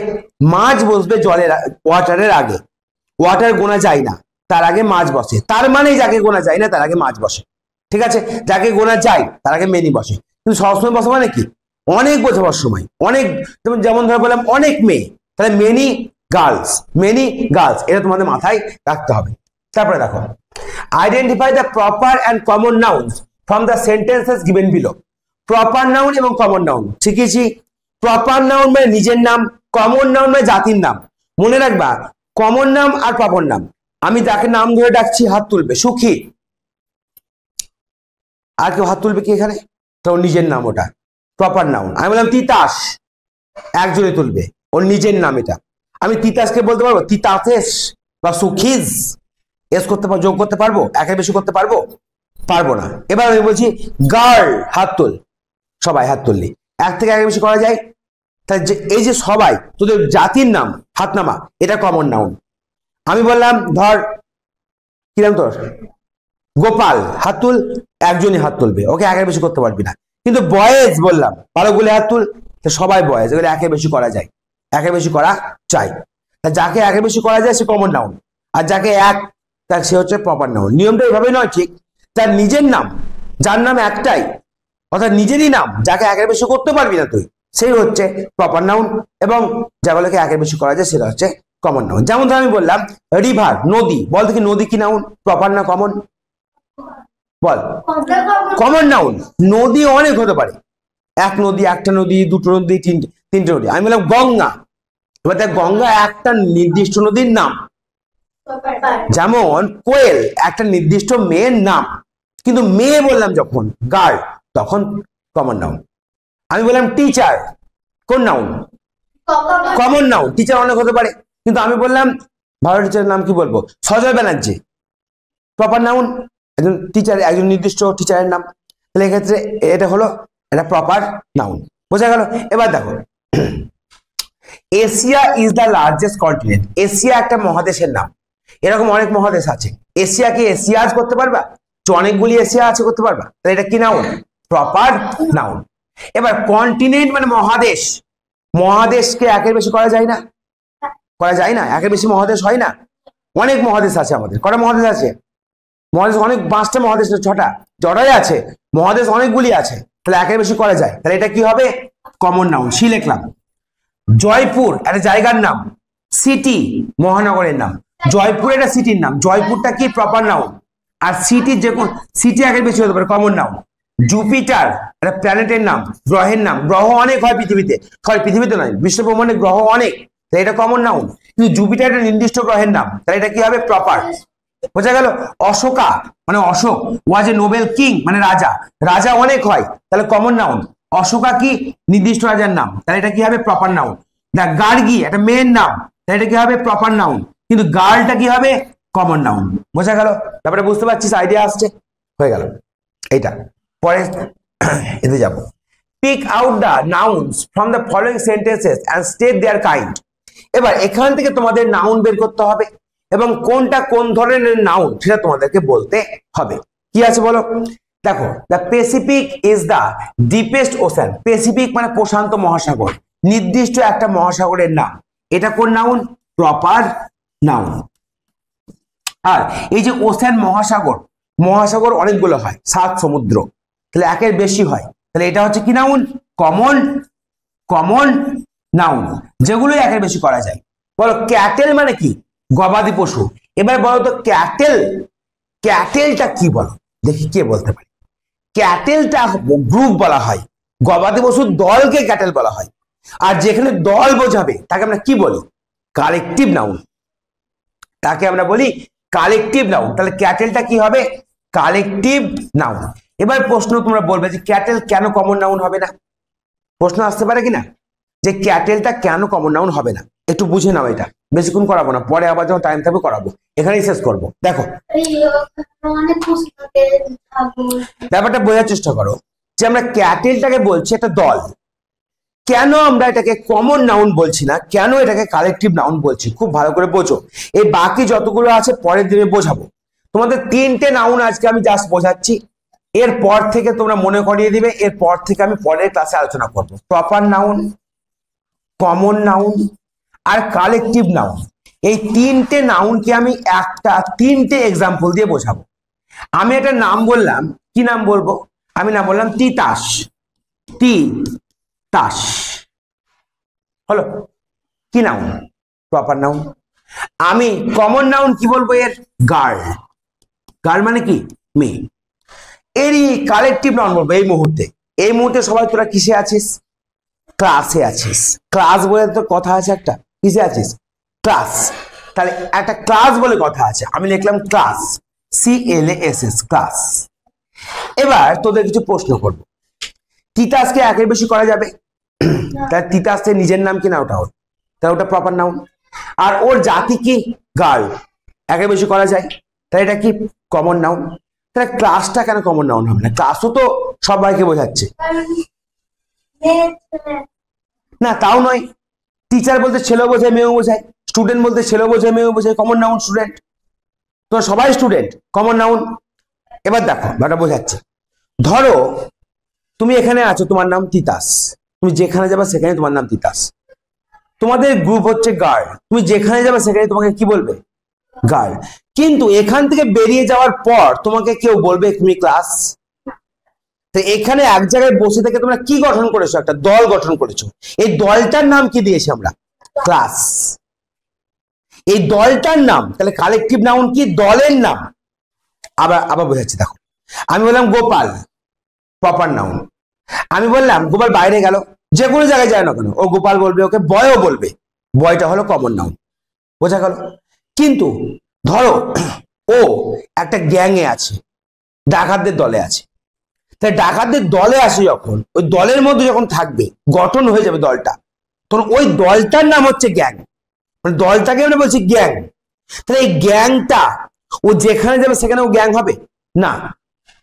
মাছ বসবে জলের, ওয়াটারের আগে। ওয়াটার গোনা যায় না, তার আগে মাছ বসে, তার মানে যাকে গোনা যায় না তার আগে মাছ বসে। ঠিক আছে, যাকে গোনা যায় তার আগে মেনি বসে। কিন্তু সবসময় বসে মানে কি? অনেক বোঝাবার সময় অনেক, যেমন ধরে বললাম অনেক মেয়ে, তাহলে মেনি গার্লস, মেনি গার্লস, এটা তোমাদের মাথায় রাখতে হবে। তারপরে দেখো, identify the proper and common nouns from the sentences given below. Proper noun এবং কমন নাউন শিখেছি। প্রপার নাউন মানে নিজের নাম, কমন নাউন মানে জাতির নাম। মনে রাখবা, কমন নাম আর প্রপার নাম, আমি যাকে নাম ধরে ডাকছি হাত তুলবে, সুখী, আর কেউ হাত তুলবে কি এখানে? তো নিজের নাম, ওটা প্রপার নাউন। আমি বললাম তিতাস, একজনে তুলবে, ওর নিজের নাম এটা। আমি তিতাসকে বলতে পারবো তিতাসেস বা সুখিজ, এস করতে পারবো, যোগ করতে পারবো, একের বেশি করতে পারবো? পারবো না। এবার আমি বলছি গার্ল, হাত তুল, সবাই হাত তুললি, এক থেকে একের বেশি করা যায়? তাই এই যে সবাই, তোদের জাতির নাম, হাত নামা, এটা কমন নাউন। আমি বললাম ধর কি নাম তোর? গোপাল, হাত তুল, একজনই হাত তুলবে, ওকে একের বেশি করতে পারবি না। কিন্তু বয়েজ বললাম, বারোগুলি হাত তুল, তো সবাই বয়েজ, এগুলো একের বেশি করা যায়, একের বেশি করা চাই। যাকে একের বেশি করা যায় সে কমন নাউন, আর যাকে এক, তার সে হচ্ছে প্রপার নাউন। নিয়মটা এইভাবে নয় ঠিক, তার নিজের নাম, যার নাম একটাই, অর্থাৎ নিজেরই নাম, যাকে একের বেশি করতে পারবি না তুই, সেই হচ্ছে প্রপার নাউন। এবং যেগুলোকে একের বেশি করা যায় সেটা হচ্ছে কমন নাউন। যেমন ধর আমি বললাম রিভার, নদী, বল দেখি নদী কি নাউন, প্রপার না কমন? বল, কমন নাউন। নদী অনেক হতে পারে, এক নদী, একটা নদী, দুটো নদী, তিনটে নদী। আমি বললাম গঙ্গা, এবার দেখ গঙ্গা একটা নির্দিষ্ট নদীর নাম, যেমন কোয়েল একটা নির্দিষ্ট মেয়ের নাম, কিন্তু মেয়ে বললাম যখন গার্ল, তখন কমন নাউন। আমি বললাম টিচার, কোন নাউন? Common noun. টিচার অনেক হতে পারে, কিন্তু আমি বললাম ভালো টিচারের নাম কি বলবো? সজয় ব্যানার্জি, প্রপার নাউন, একজন টিচার, একজন নির্দিষ্ট টিচারের নাম। তাহলে এক্ষেত্রে এটা হলো এটা প্রপার নাউন, বোঝা গেল? এবার দেখো, Asia is the largest continent. Asia একটা মহাদেশের নাম, এরকম অনেক মহাদেশ আছে। এশিয়াকে এশিয়াজ করতে পারবা? যে অনেকগুলি এশিয়া আছে, করতে পারবা? তাহলে এটা কি নাউন? Proper noun. এবার কন্টিনেন্ট মানে মহাদেশ, মহাদেশকে একের বেশি করা যায় না? করা যায় না, একের বেশি মহাদেশ হয় না। অনেক মহাদেশ আছে আমাদের, কটা মহাদেশ আছে? মহাদেশ অনেক, 5টা মহাদেশ, 6টা, জটাই আছে, মহাদেশ অনেকগুলি আছে, তাহলে একের বেশি করা যায়। তাহলে এটা কি হবে? Common noun. সি লিখলাম। জয়পুর একটা জায়গার নাম, সিটি মহানগরের নাম, জয়পুর একটা সিটির নাম, জয়পুরটা কি? Proper noun. আর সিটি, যে কোন সিটি একের বেশি হতে পারে, কমন নাউন। জুপিটার একটা প্ল্যানেটের নাম, গ্রহের নাম, গ্রহ অনেক হয় পৃথিবীতে, পৃথিবীতে নয়, বিশ্ব ব্রহ্মাণ্ডে গ্রহ অনেক, তাই এটা কমন নাউন। কিন্তু জুপিটার একটা নির্দিষ্ট গ্রহের নাম, তাহলে এটা কি হবে? প্রপার। বোঝা গেল? অশোকা মানে অশোক, ওয়াজ এ নোবেল কিং মানে রাজা, রাজা অনেক হয়, তাহলে কমন নাউন। অশোকা কি? নির্দিষ্ট রাজার নাম, তাহলে এটা কি হবে? Proper noun. গার্গী একটা মেয়ের নাম, তাহলে এটা কি হবে? Proper noun. কিন্তু গার্লটা কি হবে? Common noun. বোঝা গেল? তারপরে বুঝতে পারছিস, আইডিয়া আসছে? হয়ে গেল এইটা। পরে এতে যাব। Pick out the nouns from the following sentences and state their kind. এবার এখান থেকে তোমাদের নাউন বের করতে হবে এবং কোনটা কোন ধরনের নাউন সেটা তোমাদেরকে বলতে হবে। কি আছে বলো? দেখো, the Pacific is the deepest ocean. Pacific মানে প্রশান্ত মহাসাগর, নির্দিষ্ট একটা মহাসাগরের নাম। এটা কোন নাউন? Proper noun. আর এই যে ওশান মহাসাগর, মহাসাগর অনেকগুলো হয়, 7 সমুদ্র, তাহলে একের বেশি হয়, তাহলে এটা হচ্ছে কি নাউন? কমন নাউন, যেগুলো একের বেশি করা যায়। বলো ক্যাটেল মানে কি? গবাদি পশু। এবার বলো তো ক্যাটেলটা কি? বলো দেখি কে বলতে পারে। ক্যাটেলটা গ্রুপ বলা হয়, গবাদি পশুর দলকে ক্যাটেল বলা হয়। আর যেখানে দল বোঝাবে তাকে আমরা কি বলি? Collective noun. তাকে আমরা বলি কালেকটিভ নাউন। তাহলে ক্যাটেলটা কি হবে? Collective noun. এবার প্রশ্ন তোমরা বলবে যে ক্যাটেল কেন কমন নাউন হবে না? প্রশ্ন আসতে পারে কিনা যে ক্যাটেলটা কেন কমন নাউন হবে না? একটু বুঝে নাও, এটা বেশিক্ষণ করাবো না, পরে আবার যখন টাইম থাকবে করাবো, এখানেই শেষ করবো। দেখো ব্যাপারটা বোঝার চেষ্টা করো যে আমরা ক্যাটেলটাকে বলছি একটা দল, কেন আমরা এটাকে কমন নাউন বলছি না, কেন এটাকে কালেকটিভ নাউন বলছি? খুব ভালো করে বোঝো। এই বাকি যতগুলো আছে পরের দিনে বোঝাবো। তোমাদের 3টে নাউন আজকে আমি জাস্ট বোঝাচ্ছি, এরপর থেকে তোমরা মনে করিয়ে দিবে, এরপর থেকে আমি পরের ক্লাসে আলোচনা করব। প্রপার নাউন, কমন নাউন আর কালেকটিভ নাউন, এই 3টে নাউনকে আমি 3টে এক্সাম্পল দিয়ে বোঝাবো। আমি একটা নাম বললাম, কি নাম বলবো? আমি নাম বললাম তিতাস। তিতাস হলো কি নাউন? Proper noun. আমি কমন নাউন কি বলবো? এর গার্ল। গার্ল মানে কি? মেয়ে। এরই কালেকটিভ নাউন বলবো এই মুহূর্তে সবাই তোরা কিসে আছিস? ক্লাসে আছিস। ক্লাস বলে তো কথা আছে একটা, কিসে আছিস? ক্লাস। তাহলে একটা ক্লাস বলে কথা আছে, আমি লিখলাম ক্লাস, CLASS, ক্লাস। এবার তোদের কিছু প্রশ্ন করব। তিতাসকে একের বেশি করা যাবে? তাহলে তিতাসের নিজের নাম কি না? তাহলে ওটা প্রপার নাউন। আর ওর জাতি কি? গার্ল, একের বেশি করা যায়, তাহলে এটা কি? Common noun. তাহলে ক্লাসটা কেন কমন নাউন হবে না? ক্লাসও তো সবাইকে বোঝাচ্ছে না, তাও নয়। টিচার বলতে ছেলেও বোঝায় মেয়েও বোঝায়, স্টুডেন্ট বলতে ছেলেও বোঝায় মেয়েও বোঝায়, কমন নাউন স্টুডেন্ট। তো সবাই স্টুডেন্ট, কমন নাউন। এবার দেখো ব্যাপারটা বোঝাচ্ছে। ধরো তুমি এখানে আছো, তোমার নাম তিতাস, তুমি যেখানে যাবে সেখানে তোমার নাম তিতাস। তোমাদের গ্রুপ হচ্ছে গার্ল, তুমি যেখানে যাবে সেখানে তোমাকে কি বলবে? গার্ল। কিন্তু এখান থেকে বেরিয়ে যাওয়ার পর তোমাকে কেউ বলবে তুমি ক্লাস। তো এখানে এক জায়গায় বসে থেকে তোমরা কি গঠন করেছো? একটা দল গঠন করেছো। এই দলটার নাম কি দিয়েছি আমরা? ক্লাস। এই দলটার নাম, তাহলে কালেকটিভ নাউন কি? দলের নাম। আবার বোঝাচ্ছি, দেখো আমি বললাম গোপাল, প্রপার নাউন। আমি বললাম গোপাল বাইরে গেল, যে কোনো জায়গায় যায় না কেন ও গোপাল বলবে, ওকে বয়ও বলবে, বয়টা হলো কমন নাউন। বোঝা গেল? কিন্তু ধরো ও একটা গ্যাংয়ে আছে, ডাকাতদের দলে আছে, তাই ডাকাতদের দলে আসে যখন, ওই দলের মধ্যে যখন থাকবে, গঠন হয়ে যাবে দলটা, তখন ওই দলটার নাম হচ্ছে গ্যাং। মানে দলটাকে আমরা বলছি গ্যাং। তাহলে এই গ্যাংটা ও যেখানে যাবে সেখানে ও গ্যাং হবে না,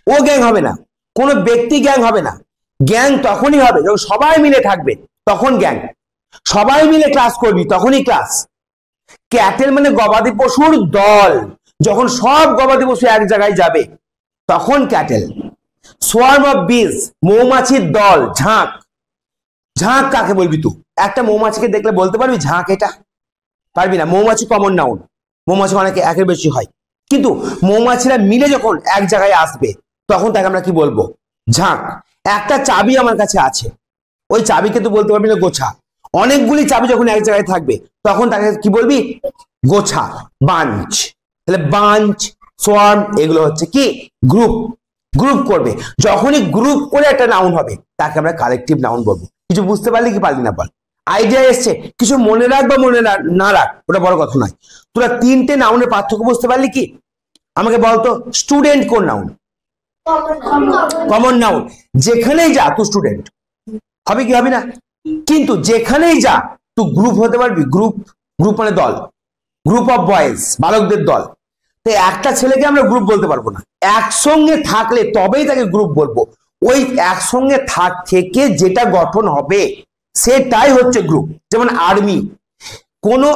ও গ্যাং হবে না, কোনো ব্যক্তি গ্যাং হবে না। গ্যাং তখনই হবে যখন সবাই মিলে থাকবে, তখন গ্যাং। সবাই মিলে ক্লাস করবি, তখনই ক্লাস। ক্যাটেল মানে গবাদি পশুর দল, যখন সব গবাদি পশু এক জায়গায় যাবে তখন ক্যাটেল। সোয়ার্ম অফ বিজ, মৌমাছির দল, ঝাঁক। ঝাঁক কাকে বলবি তুই? একটা মৌমাছিকে দেখলে বলতে পারবি ঝাঁক এটা? পারবি না। মৌমাছি কমন নাউন, মৌমাছি অনেকে একের বেশি হয়, কিন্তু মৌমাছিরা মিলে যখন এক জায়গায় আসবে তখন তাকে আমরা কি বলবো? ঝাঁক। একটা চাবি আমার কাছে আছে, ওই চাবিকে তুই বলতে পারবি না গোছা। অনেকগুলি চাবি যখন এক জায়গায় থাকবে তখন তাকে কি বলবি? গোছা, বাঞ্চ। তাহলে বাঞ্চ, সোয়ার্ম, এগুলো হচ্ছে কি? গ্রুপ। গ্রুপ করবে, যখনই গ্রুপ করে একটা নাউন হবে তাকে আমরা কালেকটিভ নাউন বলবো। কিছু বুঝতে পারলি কি পারলি না বল? আইডিয়া এসছে? কিছু মনে রাখ বা মনে না রাখ ওটা বড় কথা নয়। তোরা 3টে নাউনের পার্থক্য বুঝতে পারলি কি? আমাকে বলতো স্টুডেন্ট কোন নাউন? Common noun. যেখানেই যা তুই স্টুডেন্ট হবে কি হবে না? কিন্তু যেখানেই যা তুই গ্রুপ হতে পারবি। গ্রুপ, গ্রুপ মানে দল, গ্রুপ অফ বয়েজ, বালকদের দল। তো একটা ছেলেকে আমরা গ্রুপ বলতে পারবো না, একসঙ্গে থাকলে তবেই তাকে গ্রুপ বলবো। ওই একসঙ্গে থেকে যেটা গঠন হবে সেটাই হচ্ছে গ্রুপ। যেমন আর্মি, কোনো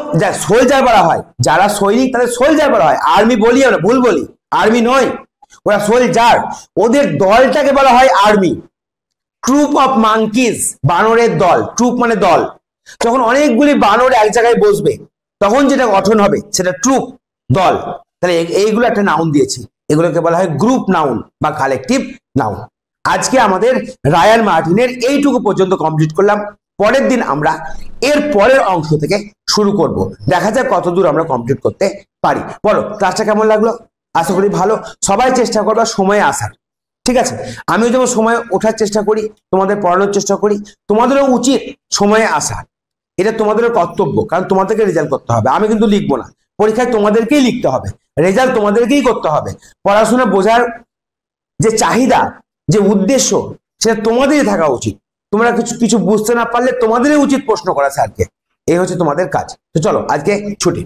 সোলজার বলা হয়, যারা সৈনিক তাদের সোলজার বলা হয়, আর্মি বলি আমরা, ভুল বলি, আর্মি নয়, ওরা সোলজার, ওদের দলটাকে বলা হয় আর্মি। ট্রুপ অফ মাঙ্কিজ, বানরের দল, ট্রুপ মানে দল। যখন অনেকগুলি বানর এক জায়গায় বসবে তখন যেটা গঠন হবে সেটা ট্রুপ, দল। তাহলে এইগুলো একটা নাউন দিয়েছি, এগুলোকে বলা হয় গ্রুপ নাউন বা কালেকটিভ নাউন। আজকে আমাদের রায়ান মার্টিনের এইটুকু পর্যন্ত কমপ্লিট করলাম। পরের দিন আমরা এর পরের অংশ থেকে শুরু করব, দেখা যাক কতদূর আমরা কমপ্লিট করতে পারি। বলো ক্লাসটা কেমন লাগলো? আশা করি ভালো। সবাই চেষ্টা করবা সময়ে আসার, ঠিক আছে? আমিও যেমন সময় ওঠার চেষ্টা করি, তোমাদের পড়ানোর চেষ্টা করি, তোমাদেরও উচিত সময়ে আসা। এটা তোমাদেরও কর্তব্য, কারণ তোমাদেরকে রেজাল্ট করতে হবে। আমি কিন্তু লিখবো না, পরীক্ষায় তোমাদেরকেই লিখতে হবে, রেজাল্ট তোমাদেরকেই করতে হবে। পড়াশোনা বোঝার যে চাহিদা, যে উদ্দেশ্য, সেটা তোমাদেরই থাকা উচিত। তোমরা কিছু বুঝতে না পারলে তোমাদেরই উচিত প্রশ্ন করা স্যারকে, এই হচ্ছে তোমাদের কাজ। তো চলো আজকে ছুটি।